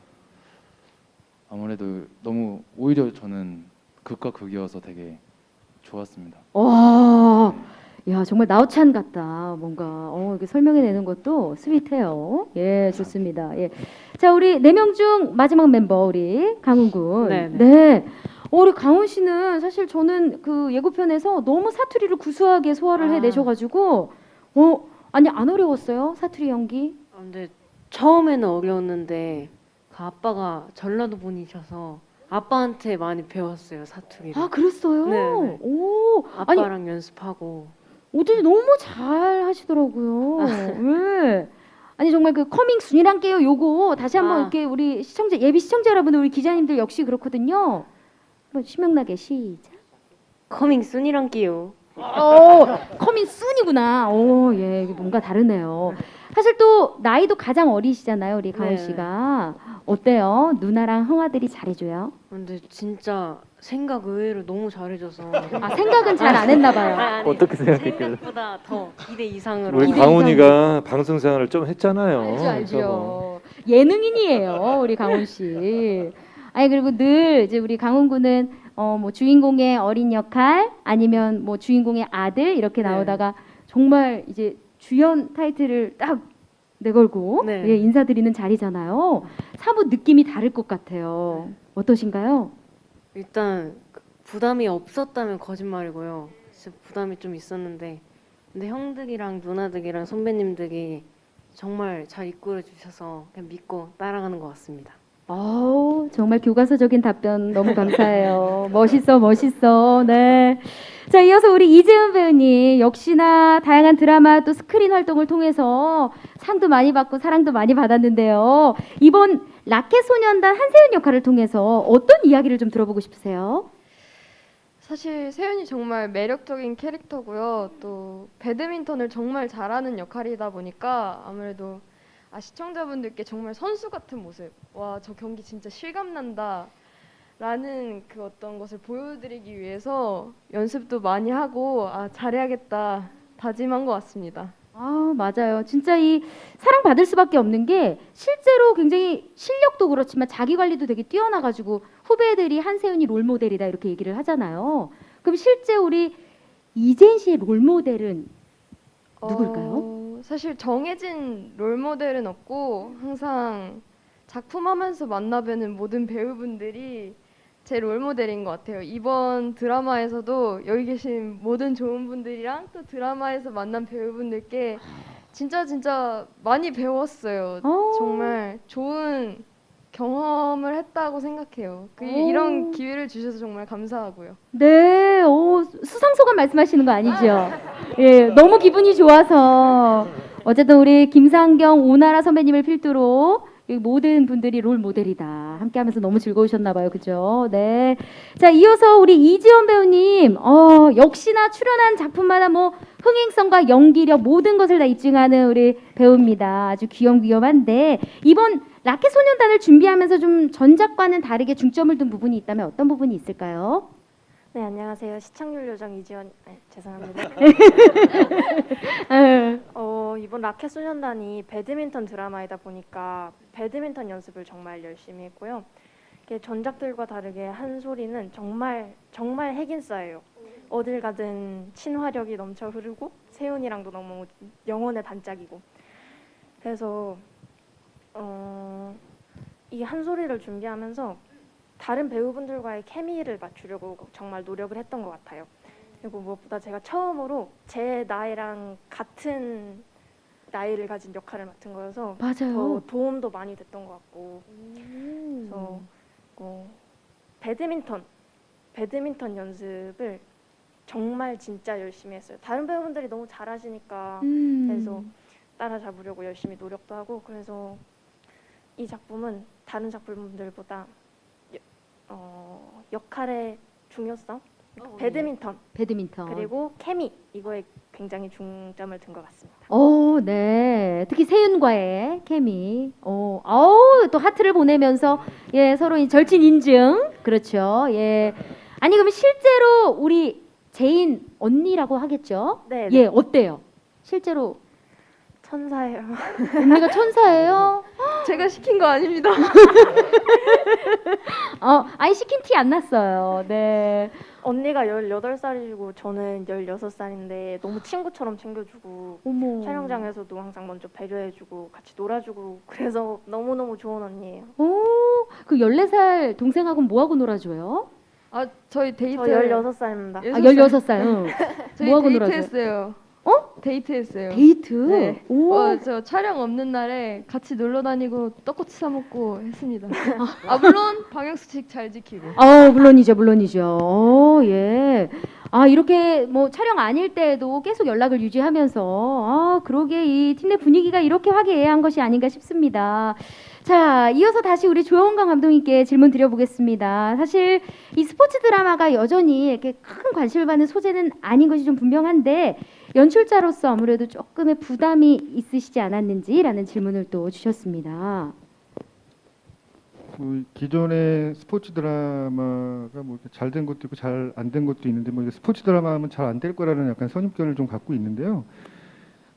아무래도 너무 오히려 저는 극과 극이어서 되게 좋았습니다. 와, 야 정말 나우찬 같다. 뭔가 이렇게 설명해내는 것도 스윗해요. 예, 좋습니다. 예, 자 우리 4명 중 마지막 멤버 우리 강훈 군. 네. 네. 우리 강훈 씨는 사실 저는 그 예고편에서 너무 사투리를 구수하게 소화를 해내셔가지고 아니 안 어려웠어요 사투리 연기? 근데 처음에는 어려웠는데 그 아빠가 전라도 분이셔서 아빠한테 많이 배웠어요 사투리를. 아 그랬어요? 네. 오, 아니 아빠랑 연습하고. 어쩐지 너무 잘 하시더라고요. 왜? 아니 정말 그 커밍 순이랑 깨요 요거 다시 한번 이렇게 우리 예비 시청자 여러분들 우리 기자님들 역시 그렇거든요. 한번 신명나게 시작. 커밍 순이랑 끼요. 커밍 순이구나. 예, 이게 뭔가 다르네요. 사실 또 나이도 가장 어리시잖아요, 우리 가은 네. 씨가. 어때요? 누나랑 형아들이 잘해줘요? 근데 진짜 생각 의외로 너무 잘해줘서. 생각은 잘 안 했나 봐요. 아니, 어떻게 생각했길래? 생각보다 더 기대 이상으로. 우리 기대 강훈이가 방송 생활을 좀 했잖아요. 알죠. 예능인이에요, 우리 강훈 씨. 아니 그리고 늘 이제 우리 강훈 군은 뭐 주인공의 어린 역할 아니면 뭐 주인공의 아들 이렇게 나오다가 정말 이제 주연 타이틀을 딱 내걸고 예, 인사드리는 자리잖아요. 사뭇 느낌이 다를 것 같아요. 어떠신가요? 일단 부담이 없었다면 거짓말이고요. 진짜 부담이 좀 있었는데 근데 형들이랑 누나들이랑 선배님들이 정말 잘 이끌어 주셔서 그냥 믿고 따라가는 것 같습니다. 정말 교과서적인 답변 너무 감사해요. 멋있어. 네. 자, 이어서 우리 이재은 배우님 역시나 다양한 드라마 또 스크린 활동을 통해서 상도 많이 받고 사랑도 많이 받았는데요. 이번 라켓소년단 한세윤 역할을 통해서 어떤 이야기를 좀 들어보고 싶으세요? 사실 세윤이 정말 매력적인 캐릭터고요. 또 배드민턴을 정말 잘하는 역할이다 보니까 아무래도 시청자분들께 정말 선수 같은 모습, 와, 저 경기 진짜 실감난다 라는 그 어떤 것을 보여드리기 위해서 연습도 많이 하고 잘해야겠다 다짐한 것 같습니다. 맞아요. 진짜 이 사랑받을 수밖에 없는 게 실제로 굉장히 실력도 그렇지만 자기 관리도 되게 뛰어나가지고 후배들이 한세윤이 롤모델이다 이렇게 얘기를 하잖아요. 그럼 실제 우리 이재인 씨의 롤모델은 누굴까요? 사실 정해진 롤모델은 없고 항상 작품하면서 만나뵈는 모든 배우분들이 제 롤모델인 것 같아요. 이번 드라마에서도 여기 계신 모든 좋은 분들이랑 또 드라마에서 만난 배우분들께 진짜 많이 배웠어요. 정말 좋은 경험을 했다고 생각해요. 이런 기회를 주셔서 정말 감사하고요. 네, 수상소감 말씀하시는 거 아니죠? 예, 너무 기분이 좋아서 어쨌든 우리 김상경, 오나라 선배님을 필두로 모든 분들이 롤 모델이다. 함께하면서 너무 즐거우셨나 봐요. 그죠? 네. 자, 이어서 우리 이지원 배우님, 역시나 출연한 작품마다 뭐 흥행성과 연기력 모든 것을 다 입증하는 우리 배우입니다. 아주 귀염귀염한데 이번 라켓 소년단을 준비하면서 좀 전작과는 다르게 중점을 둔 부분이 있다면 어떤 부분이 있을까요? 네, 안녕하세요. 시창률 요정 이지원. 죄송합니다. 이번 라켓 소년단이 배드민턴 드라마이다 보니까 배드민턴 연습을 정말 열심히 했고요. 이게 전작들과 다르게 한소리는 정말 핵인싸예요. 어딜 가든 친화력이 넘쳐 흐르고 세훈이랑도 너무 영혼의 단짝이고. 그래서 이 한소리를 준비하면서 다른 배우분들과의 케미를 맞추려고 정말 노력을 했던 것 같아요. 그리고 무엇보다 제가 처음으로 제 나이랑 같은 나이를 가진 역할을 맡은 거여서 맞아요. 더 도움도 많이 됐던 것 같고. 그래서 배드민턴 연습을 정말 진짜 열심히 했어요. 다른 배우분들이 너무 잘하시니까 그래서 따라잡으려고 열심히 노력도 하고. 그래서 이 작품은 다른 작품들보다 역할의 중요성, 배드민턴 그리고 케미 이거에 굉장히 중점을 둔 것 같습니다. 네. 특히 세윤과의 케미. 또 하트를 보내면서 예, 서로 이 절친 인증. 그렇죠. 예. 아니 그러면 실제로 우리 제인 언니라고 하겠죠? 네. 예, 어때요? 실제로 천사예요. 언니가 천사예요? 제가 시킨 거 아닙니다. 아니 시킨 티 안 났어요. 네. 언니가 18살이고 저는 16살인데 너무 친구처럼 챙겨주고 어머. 촬영장에서도 항상 먼저 배려해주고 같이 놀아주고 그래서 너무너무 좋은 언니예요. 그 14살 동생하고는 뭐하고 놀아줘요? 저희 데이트. 저 16살입니다. 16살. 응. 저희 뭐하고 놀아줘요? 데이트했어요. 데이트했어요. 데이트? 네. 오. 저 촬영 없는 날에 같이 놀러 다니고 떡꼬치 사 먹고 했습니다. 물론 방역수칙 잘 지키고. 물론이죠. 예. 이렇게 뭐 촬영 아닐 때에도 계속 연락을 유지하면서 그러게 이 팀 내 분위기가 이렇게 화기애애한 것이 아닌가 싶습니다. 자, 이어서 다시 우리 조영관 감독님께 질문 드려보겠습니다. 사실 이 스포츠 드라마가 여전히 이렇게 큰 관심을 받는 소재는 아닌 것이 좀 분명한데 연출자로서 아무래도 조금의 부담이 있으시지 않았는지라는 질문을 또 주셨습니다. 기존의 스포츠 드라마가 뭐 잘 된 것도 있고 잘 안 된 것도 있는데 뭐 스포츠 드라마 하면 잘 안 될 거라는 약간 선입견을 좀 갖고 있는데요.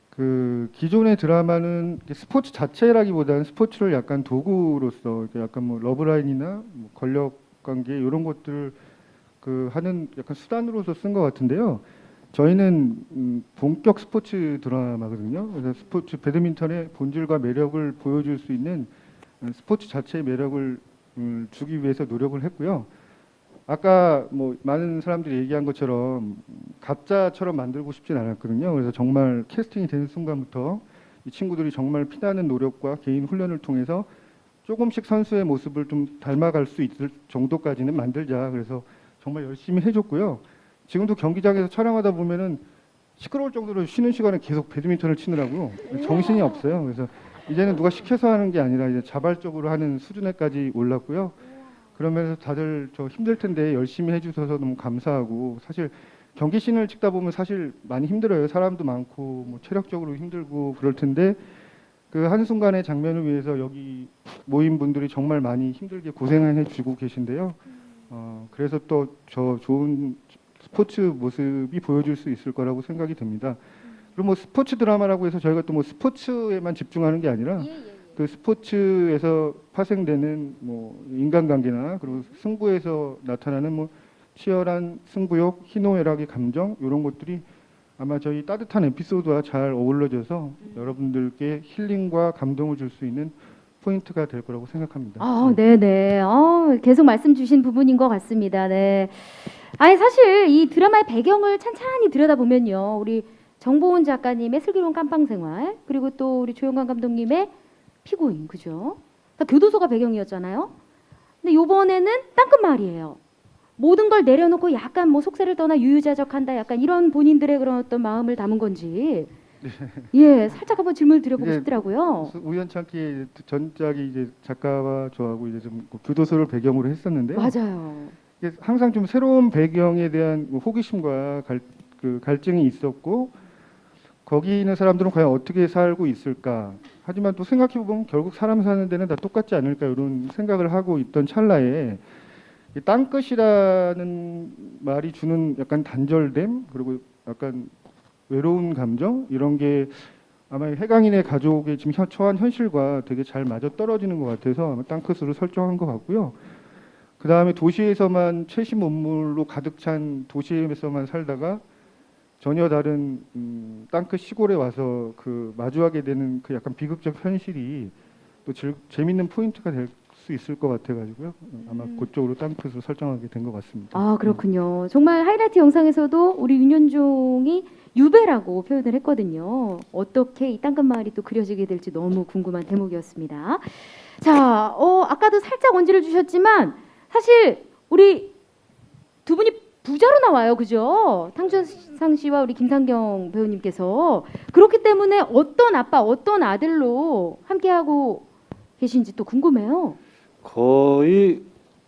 그 기존의 드라마는 스포츠 자체라기보다는 스포츠를 약간 도구로서 약간 뭐 러브라인이나 뭐 권력 관계 이런 것들 그 하는 약간 수단으로서 쓴 것 같은데요. 저희는 본격 스포츠 드라마거든요. 그래서 스포츠 배드민턴의 본질과 매력을 보여줄 수 있는 스포츠 자체의 매력을 주기 위해서 노력을 했고요. 아까 뭐 많은 사람들이 얘기한 것처럼 가짜처럼 만들고 싶진 않았거든요. 그래서 정말 캐스팅이 되는 순간부터 이 친구들이 정말 피나는 노력과 개인 훈련을 통해서 조금씩 선수의 모습을 좀 닮아갈 수 있을 정도까지는 만들자. 그래서 정말 열심히 해줬고요. 지금도 경기장에서 촬영하다 보면은 시끄러울 정도로 쉬는 시간에 계속 배드민턴을 치느라고 정신이 없어요. 그래서 이제는 누가 시켜서 하는 게 아니라 이제 자발적으로 하는 수준에까지 올랐고요. 그러면서 다들 저 힘들 텐데 열심히 해주셔서 너무 감사하고, 사실 경기 씬을 찍다 보면 사실 많이 힘들어요. 사람도 많고 뭐 체력적으로 힘들고 그럴 텐데 그 한순간의 장면을 위해서 여기 모인 분들이 정말 많이 힘들게 고생해 주고 계신데요. 그래서 또 저 좋은 스포츠 모습이 보여줄 수 있을 거라고 생각이 듭니다. 그리고 뭐 스포츠 드라마라고 해서 저희가 또 뭐 스포츠에만 집중하는 게 아니라 그 스포츠에서 파생되는 뭐 인간관계나 그리고 승부에서 나타나는 뭐 치열한 승부욕, 희노애락의 감정 이런 것들이 아마 저희 따뜻한 에피소드와 잘 어우러져서 여러분들께 힐링과 감동을 줄 수 있는 포인트가 될 거라고 생각합니다. 네네. 계속 말씀 주신 부분인 것 같습니다. 네. 아니 사실 이 드라마의 배경을 찬찬히 들여다보면요, 우리 정보은 작가님의 슬기로운 깜빵생활, 그리고 또 우리 조영관 감독님의 피고인, 그죠? 그러니까 교도소가 배경이었잖아요. 근데 이번에는 땅끝마을이에요. 모든 걸 내려놓고 약간 뭐 속세를 떠나 유유자적한다, 약간 이런 본인들의 그런 어떤 마음을 담은 건지 예, 살짝 한번 질문을 드려보고 이제 싶더라고요. 우연찮게 전작이 이제 작가와 저하고 이제 좀 교도소를 배경으로 했었는데 맞아요. 항상 좀 새로운 배경에 대한 호기심과 갈증이 있었고 거기 있는 사람들은 과연 어떻게 살고 있을까. 하지만 또 생각해 보면 결국 사람 사는 데는 다 똑같지 않을까 이런 생각을 하고 있던 찰나에 이 땅끝이라는 말이 주는 약간 단절됨 그리고 약간 외로운 감정 이런 게 아마 해강인의 가족의 지금 처한 현실과 되게 잘 맞아 떨어지는 것 같아서 아마 땅끝으로 설정한 것 같고요. 그 다음에 도시에서만 최신 문물로 가득 찬 도시에서만 살다가 전혀 다른 땅끝 시골에 와서 그 마주하게 되는 그 약간 비극적 현실이 또 재밌는 포인트가 될 수 있을 것 같아가지고요. 아마 그쪽으로 땅끝으로 설정하게 된 것 같습니다. 아, 그렇군요. 정말 하이라이트 영상에서도 우리 윤현종이 유배라고 표현을 했거든요. 어떻게 이 땅끝 마을이 또 그려지게 될지 너무 궁금한 대목이었습니다. 자, 아까도 살짝 언지를 주셨지만 사실 우리 두 분이 부자로 나와요, 그죠? 탕준상 씨와 우리 김상경 배우님께서 그렇기 때문에 어떤 아빠, 어떤 아들로 함께하고 계신지 또 궁금해요. 거의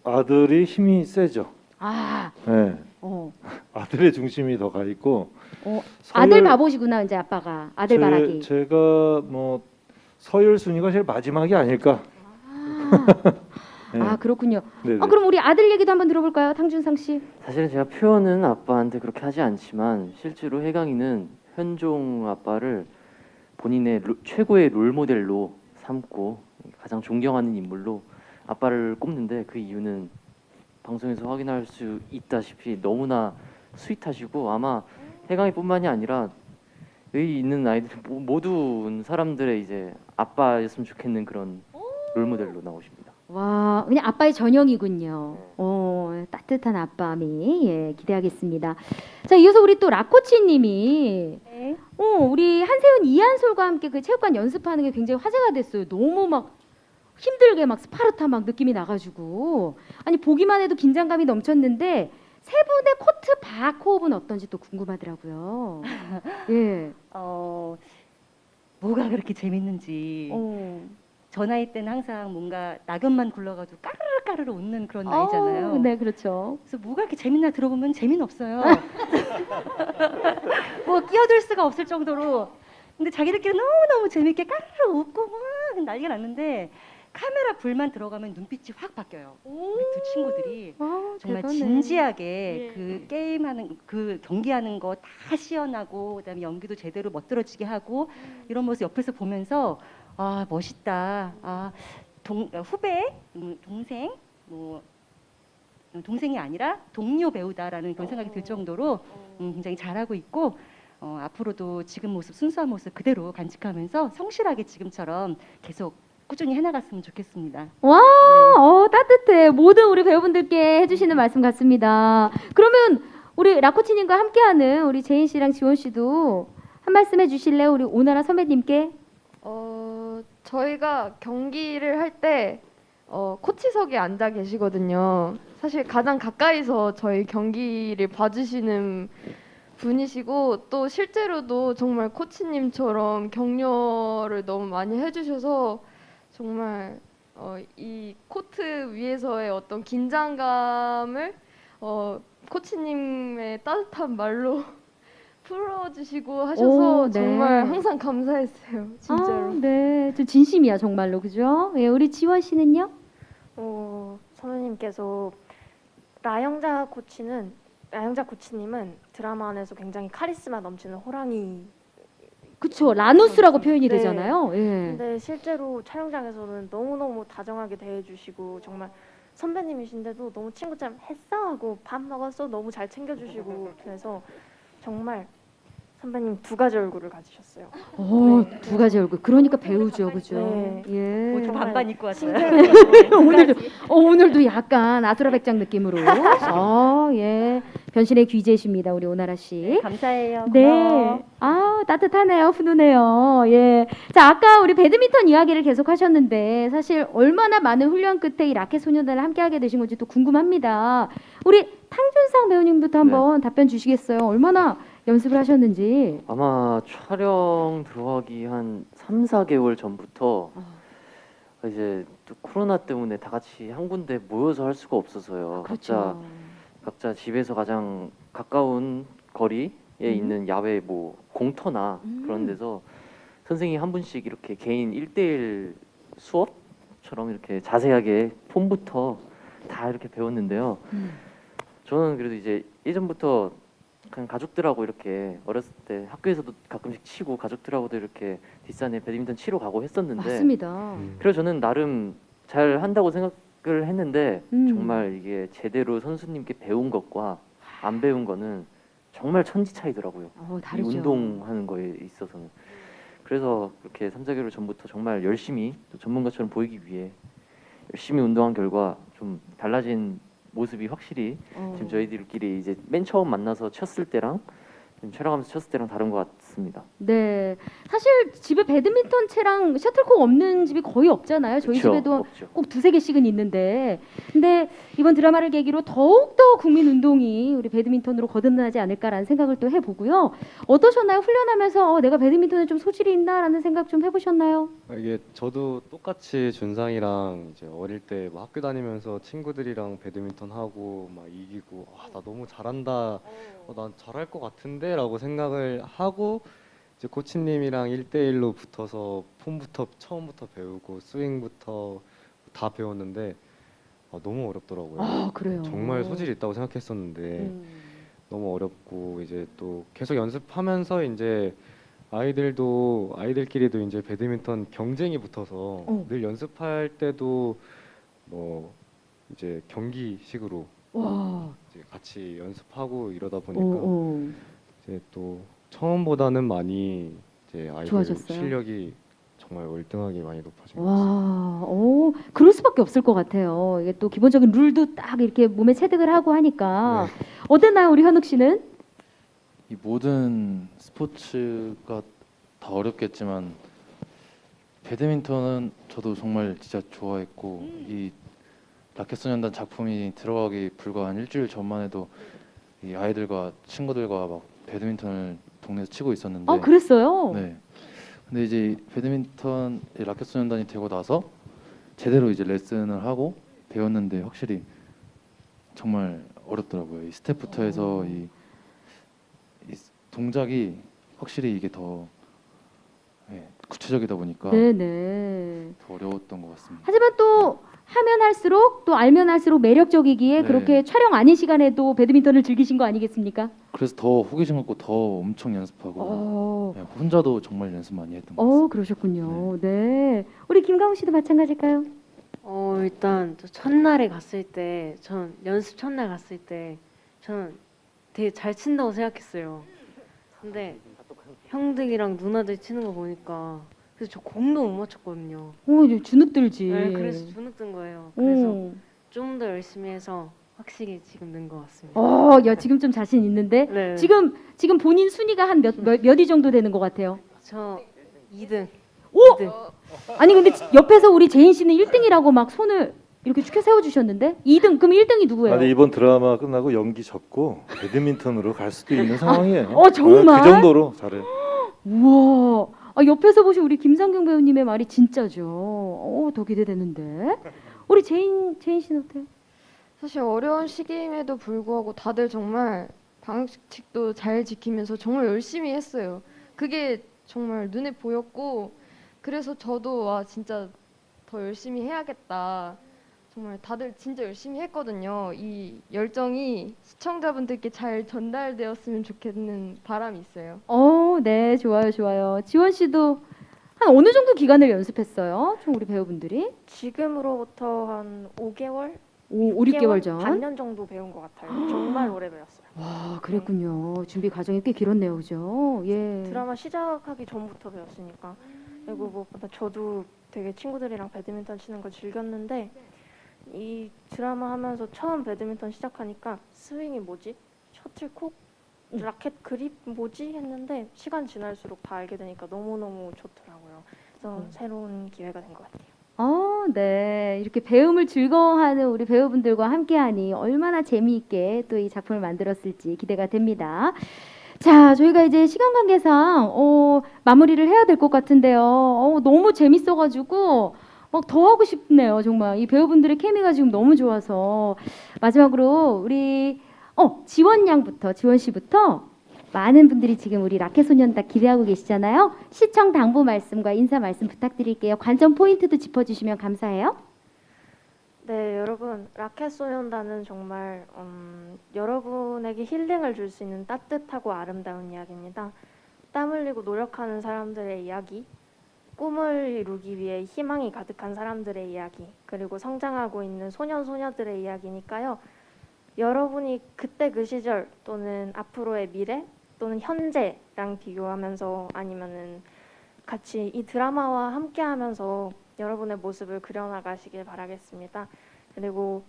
아들이 힘이 세죠. 아, 네. 어, 아들의 중심이 더 가 있고 아들 바보시구나 이제 아빠가 아들 바라기. 제가 뭐 서열 순위가 제일 마지막이 아닐까. 네. 아, 그렇군요. 네네. 그럼 우리 아들 얘기도 한번 들어볼까요, 탕준상 씨? 사실은 제가 표현은 아빠한테 그렇게 하지 않지만 실제로 해강이는 현종 아빠를 본인의 최고의 롤모델로 삼고 가장 존경하는 인물로 아빠를 꼽는데 그 이유는 방송에서 확인할 수 있다시피 너무나 스윗하시고 아마 해강이뿐만이 아니라 여기 있는 아이들 모든 사람들의 이제 아빠였으면 좋겠는 그런 롤모델로 나오십니다. 와, 그냥 아빠의 전형이군요. 따뜻한 아빠미. 예, 기대하겠습니다. 자, 이어서 우리 또 라코치님이 네. 우리 한세훈 이한솔과 함께 그 체육관 연습하는 게 굉장히 화제가 됐어요. 너무 막 힘들게 막 스파르타 막 느낌이 나가지고 아니 보기만 해도 긴장감이 넘쳤는데 세 분의 코트 박 호흡은 어떤지 또 궁금하더라고요. 예. 뭐가 그렇게 재밌는지. 저 나이 때는 항상 뭔가 낙엽만 굴러가도 까르르 웃는 그런 나이잖아요. 네, 그렇죠. 그래서 뭐가 이렇게 재밌나 들어보면 재미는 없어요. 뭐 끼어들 수가 없을 정도로. 근데 자기들끼리 너무너무 재밌게 까르르 웃고 막 난리가 났는데 카메라 불만 들어가면 눈빛이 확 바뀌어요. 우리 두 친구들이 정말 대단해. 진지하게 그 게임하는 그 경기하는 거 다 시연하고 그다음에 연기도 제대로 멋들어지게 하고 이런 모습 옆에서 보면서 아 멋있다. 아 후배 동생 뭐 동생이 아니라 동료 배우다라는 그런 생각이 들 정도로 굉장히 잘하고 있고 앞으로도 지금 모습 순수한 모습 그대로 간직하면서 성실하게 지금처럼 계속 꾸준히 해나갔으면 좋겠습니다. 와, 따뜻해. 모든 우리 배우분들께 해주시는 말씀 같습니다. 그러면 우리 라코치님과 함께하는 우리 제인 씨랑 지원 씨도 한 말씀 해주실래요? 우리 오나라 선배님께. 저희가 경기를 할 때 코치석에 앉아 계시거든요. 사실 가장 가까이서 저희 경기를 봐주시는 분이시고 또 실제로도 정말 코치님처럼 격려를 너무 많이 해주셔서 정말 이 코트 위에서의 어떤 긴장감을 코치님의 따뜻한 말로 풀어주시고 하셔서 네. 정말 항상 감사했어요. 진짜로. 네, 저 진심이야 정말로, 그죠? 예, 우리 지원 씨는요? 선우님께서 라영자 코치님은 드라마 안에서 굉장히 카리스마 넘치는 호랑이. 그쵸, 라누스라고 표현이 네. 되잖아요. 예. 근데 실제로 촬영장에서는 너무너무 다정하게 대해주시고 정말 선배님이신데도 너무 친구처럼 했어 하고 밥 먹었어 너무 잘 챙겨주시고 그래서 정말 선배님 두 가지 얼굴을 가지셨어요. 두 가지 얼굴. 그러니까 배우죠, 그죠? 네. 예. 옷 반반 입고 왔어요. 오늘도 약간 아수라백장 느낌으로. 예. 변신의 귀재십니다, 우리 오나라 씨. 감사해요. 네. 고마워. 따뜻하네요. 훈훈해요. 예. 자, 아까 우리 배드민턴 이야기를 계속 하셨는데 사실 얼마나 많은 훈련 끝에 이 라켓 소녀단을 함께하게 되신 건지 또 궁금합니다. 우리 탕준상 배우님부터 한번 답변 주시겠어요? 얼마나 연습을 하셨는지. 아마 촬영 들어가기 한 3, 4개월 전부터 이제 또 코로나 때문에 다 같이 한 군데 모여서 할 수가 없어서요. 그렇죠. 각자 집에서 가장 가까운 거리에 있는 야외 뭐 공터나 그런 데서 선생님이 한 분씩 이렇게 개인 1대1 수업처럼 이렇게 자세하게 폼부터 다 이렇게 배웠는데요. 저는 그래도 이제 예전부터 그냥 가족들하고 이렇게 어렸을 때 학교에서도 가끔씩 치고 가족들하고도 이렇게 뒷산에 배드민턴 치러 가고 했었는데 맞습니다. 그래서 저는 나름 잘 한다고 생각을 했는데 음. 정말 이게 제대로 선수님께 배운 것과 안 배운 거는 정말 천지 차이더라고요. 이 다르죠. 운동하는 거에 있어서는. 그래서 그렇게 3, 4개월 전부터 정말 열심히 또 전문가처럼 보이기 위해 열심히 운동한 결과 좀 달라진 모습이 확실히 지금 저희들끼리 이제 맨 처음 만나서 쳤을 때랑 지금 촬영하면서 쳤을 때랑 다른 것 같습니다. 네, 사실 집에 배드민턴 채랑 셔틀콕 없는 집이 거의 없잖아요. 저희 그쵸? 집에도 없죠. 꼭 2-3개씩은 있는데, 근데 이번 드라마를 계기로 더욱더 국민 운동이 우리 배드민턴으로 거듭나지 않을까라는 생각을 또 해보고요. 어떠셨나요? 훈련하면서 내가 배드민턴에 좀 소질이 있나라는 생각 좀 해보셨나요? 이게 저도 똑같이 준상이랑 이제 어릴 때 막 학교 다니면서 친구들이랑 배드민턴 하고 막 이기고 나 너무 잘한다, 난 잘할 것 같은데라고 생각을 하고 이제 코치님이랑 1대1로 붙어서 폼부터 처음부터 배우고 스윙부터 다 배웠는데 너무 어렵더라고요. 그래요. 정말 소질이 있다고 생각했었는데 너무 어렵고 이제 또 계속 연습하면서 이제 아이들끼리도 이제 배드민턴 경쟁이 붙어서 늘 연습할 때도 뭐 이제 경기식으로 와. 이제 같이 연습하고 이러다 보니까 이제 또 처음보다는 많이 이제 아이들 좋아졌어요? 실력이 정말 월등하게 많이 높아진 것 같습니다. 와, 그럴 수밖에 없을 것 같아요. 이게 또 기본적인 룰도 딱 이렇게 몸에 체득을 하고 하니까 어땠나요, 우리 현욱 씨는? 이 모든 스포츠가 다 어렵겠지만 배드민턴은 저도 정말 진짜 좋아했고 이 라켓소년단 작품이 들어가기 불과 한 일주일 전만 해도 이 아이들과 친구들과 막 배드민턴을 동네에서 치고 있었는데 그랬어요? 네. 근데 이제 배드민턴 라켓소년단이 되고 나서 제대로 이제 레슨을 하고 배웠는데 확실히 정말 어렵더라고요. 이 스텝부터 해서 이 동작이 확실히 이게 더 구체적이다 보니까 네네. 더 어려웠던 것 같습니다. 하지만 또 하면 할수록 또 알면 할수록 매력적이기에 네. 그렇게 촬영 아닌 시간에도 배드민턴을 즐기신 거 아니겠습니까? 그래서 더 호기심 갖고 더 엄청 연습하고 네, 혼자도 정말 연습 많이 했던 것 같습니다. 그러셨군요. 네. 우리 김가훈 씨도 마찬가지일까요? 일단 저 첫날에 갔을 때, 전 연습 첫날 갔을 때 저는 되게 잘 친다고 생각했어요. 근데 형들이랑 누나들 치는 거 보니까 그래서 저 공도 못 맞췄거든요. 이제 주눅 들지. 네, 그래서 주눅 든 거예요. 그래서 좀 더 열심히 해서 확실히 지금 는 것 같습니다. 야, 지금 좀 자신 있는데 네. 지금 본인 순위가 한 몇 위 정도 되는 것 같아요? 저 2등. 오! 2등. 아니 근데 옆에서 우리 제인 씨는 1등이라고 막 손을 이렇게 축혀 세워 주셨는데 2등 그럼 1등이 누구예요? 아니 이번 드라마 끝나고 연기 접고 배드민턴으로 갈 수도 있는 상황이에요. 정말? 그 정도로 잘해. 우와. 옆에서 보신 우리 김상경 배우님의 말이 진짜죠. 더 기대되는데. 우리 제인 씨는 어때요? 사실 어려운 시기임에도 불구하고 다들 정말 방역수칙도 잘 지키면서 정말 열심히 했어요. 그게 정말 눈에 보였고 그래서 저도 진짜 더 열심히 해야겠다. 정말 다들 진짜 열심히 했거든요. 이 열정이 시청자분들께 잘 전달되었으면 좋겠는 바람이 있어요. 네, 좋아요. 지원 씨도 한 어느 정도 기간을 연습했어요? 총 우리 배우분들이? 지금으로부터 한 5개월? 5-6개월 전? 반년 정도 배운 것 같아요. 정말 오래 배웠어요. 와, 그랬군요. 준비 과정이 꽤 길었네요, 그죠? 예. 드라마 시작하기 전부터 배웠으니까. 그리고 무엇보다 저도 되게 친구들이랑 배드민턴 치는 걸 즐겼는데 이 드라마 하면서 처음 배드민턴 시작하니까 스윙이 뭐지? 셔틀콕? 라켓 그립 뭐지? 했는데 시간 지날수록 다 알게 되니까 너무너무 좋더라고요. 그래서 새로운 기회가 된 것 같아요. 네. 이렇게 배움을 즐거워하는 우리 배우분들과 함께하니 얼마나 재미있게 또 이 작품을 만들었을지 기대가 됩니다. 자, 저희가 이제 시간 관계상 마무리를 해야 될 것 같은데요. 너무 재밌어가지고 막 더 하고 싶네요. 정말 이 배우분들의 케미가 지금 너무 좋아서 마지막으로 우리 지원 씨부터 많은 분들이 지금 우리 라켓소년단 기대하고 계시잖아요. 시청 당부 말씀과 인사 말씀 부탁드릴게요. 관전 포인트도 짚어주시면 감사해요. 네, 여러분, 라켓소년단은 정말 여러분에게 힐링을 줄 수 있는 따뜻하고 아름다운 이야기입니다. 땀 흘리고 노력하는 사람들의 이야기, 꿈을 이루기 위해 희망이 가득한 사람들의 이야기, 그리고 성장하고 있는 소년 소녀들의 이야기니까요. 여러분이 그때 그 시절 또는 앞으로의 미래 또는 현재랑 비교하면서 아니면은 같이 이 드라마와 함께하면서 여러분의 모습을 그려나가시길 바라겠습니다. 그리고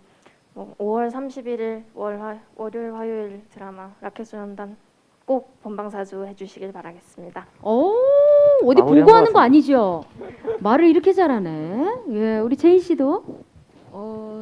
5월 31일 월요일 화요일 드라마 라켓소년단 꼭 본방사수 해주시길 바라겠습니다. 어디 마무리 보고 한번 하는 거 하세요. 아니죠? 말을 이렇게 잘하네. 예, 우리 제인 씨도.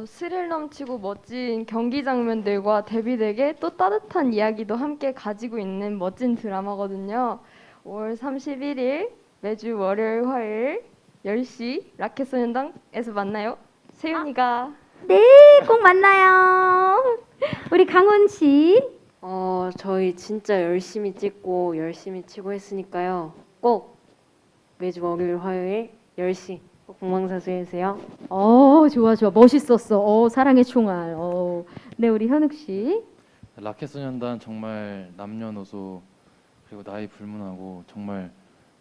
스릴 넘치고 멋진 경기 장면들과 대비되게 또 따뜻한 이야기도 함께 가지고 있는 멋진 드라마거든요. 5월 31일 매주 월요일 화요일 10시 라켓소년단에서 만나요. 세윤이가 네, 꼭 만나요. 우리 강원 씨. 저희 진짜 열심히 찍고 열심히 치고 했으니까요. 꼭 매주 월요일 화요일 10시 꼭 본방사수 해주세요. 좋아. 멋있었어. 사랑의 총알. 네, 우리 현욱 씨. 라켓소년단 정말 남녀노소 그리고 나이 불문하고 정말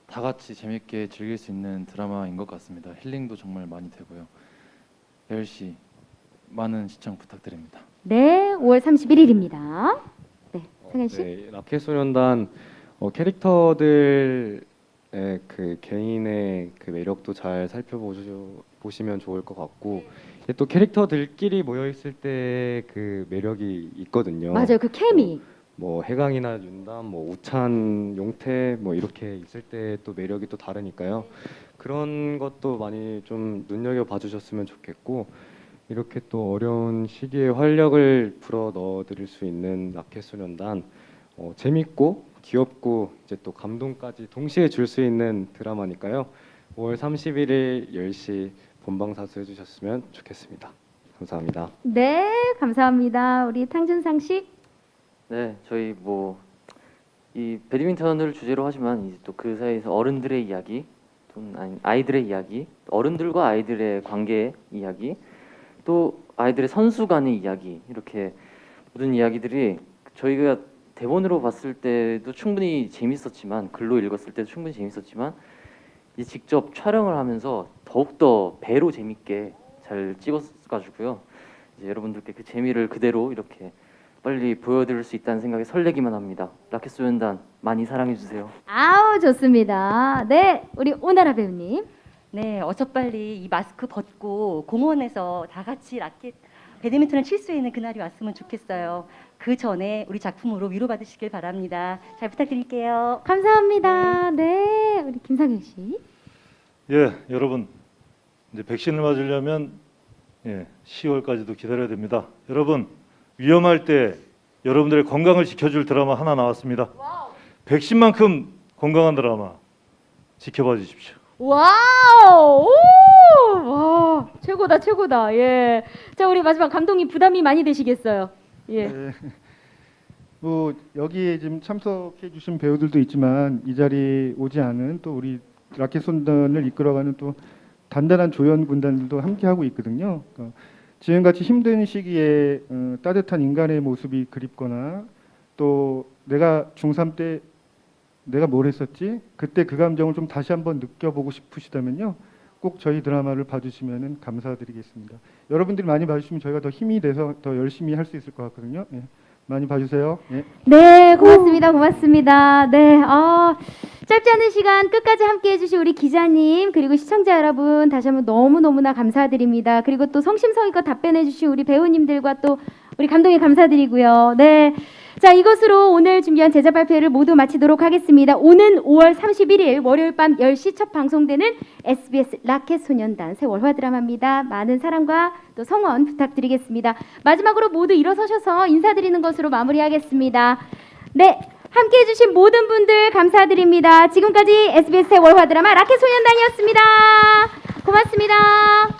다 같이 재밌게 즐길 수 있는 드라마인 것 같습니다. 힐링도 정말 많이 되고요. 10시 많은 시청 부탁드립니다. 네, 5월 31일입니다. 네, 상현 씨. 네, 라켓소년단 캐릭터들의 그 개인의 그 매력도 잘 살펴보시면 좋을 것 같고 또 캐릭터들끼리 모여 있을 때 그 매력이 있거든요. 맞아요, 그 케미. 뭐 해강이나 윤담, 뭐 우찬, 용태 뭐 이렇게 있을 때 또 매력이 또 다르니까요. 그런 것도 많이 좀 눈여겨 봐주셨으면 좋겠고 이렇게 또 어려운 시기에 활력을 불어 넣어드릴 수 있는 라켓소년단 재밌고 귀엽고 이제 또 감동까지 동시에 줄 수 있는 드라마니까요. 5월 31일 10시 본방사수 해주셨으면 좋겠습니다. 감사합니다. 네, 감사합니다. 우리 탕준상 씨. 네, 저희 이 배드민턴을 주제로 하지만 이제 또 그 사이에서 어른들의 이야기, 또는 아이들의 이야기, 어른들과 아이들의 관계 이야기, 또 아이들의 선수 간의 이야기 이렇게 모든 이야기들이 저희가 대본으로 봤을 때도 충분히 재밌었지만 글로 읽었을 때도 충분히 재밌었지만 이 직접 촬영을 하면서 더욱더 배로 재밌게 잘 찍었가지고요. 이제 여러분들께 그 재미를 그대로 이렇게 빨리 보여드릴 수 있다는 생각에 설레기만 합니다. 라켓소년단 많이 사랑해 주세요. 좋습니다. 네, 우리 오나라 배우님. 네, 어서 빨리 이 마스크 벗고 공원에서 다 같이 배드민턴을 칠 수 있는 그날이 왔으면 좋겠어요. 그 전에 우리 작품으로 위로받으시길 바랍니다. 잘 부탁드릴게요. 감사합니다. 네, 우리 김상현 씨. 예, 여러분 이제 백신을 맞으려면 10월까지도 기다려야 됩니다. 여러분 위험할 때 여러분들의 건강을 지켜줄 드라마 하나 나왔습니다. 백신만큼 건강한 드라마 지켜봐 주십시오. 와우! 와, 최고다. 예. 자, 우리 마지막 감독님 부담이 많이 되시겠어요. 예. 네. 여기에 지금 참석해 주신 배우들도 있지만 이 자리에 오지 않은 또 우리 라켓소년단을 이끌어가는 또 단단한 조연 군단들도 함께 하고 있거든요. 지금같이 힘든 시기에 따뜻한 인간의 모습이 그립거나 또 내가 중3 때 내가 뭘 했었지? 그때 그 감정을 좀 다시 한번 느껴보고 싶으시다면요. 꼭 저희 드라마를 봐주시면 감사드리겠습니다. 여러분들이 많이 봐주시면 저희가 더 힘이 돼서 더 열심히 할 수 있을 것 같거든요. 많이 봐주세요. 네, 고맙습니다. 네, 짧지 않은 시간 끝까지 함께해 주신 우리 기자님 그리고 시청자 여러분 다시 한번 너무나 감사드립니다. 그리고 또 성심성의껏 답변해 주신 우리 배우님들과 또 우리 감독님 감사드리고요. 네, 자, 이것으로 오늘 준비한 제작 발표를 모두 마치도록 하겠습니다. 오는 5월 31일 월요일 밤 10시 첫 방송되는 SBS 라켓소년단 새 월화 드라마입니다. 많은 사랑과 또 성원 부탁드리겠습니다. 마지막으로 모두 일어서셔서 인사드리는 것으로 마무리하겠습니다. 네, 함께 해주신 모든 분들 감사드립니다. 지금까지 SBS의 월화 드라마 라켓 소년단이었습니다. 고맙습니다.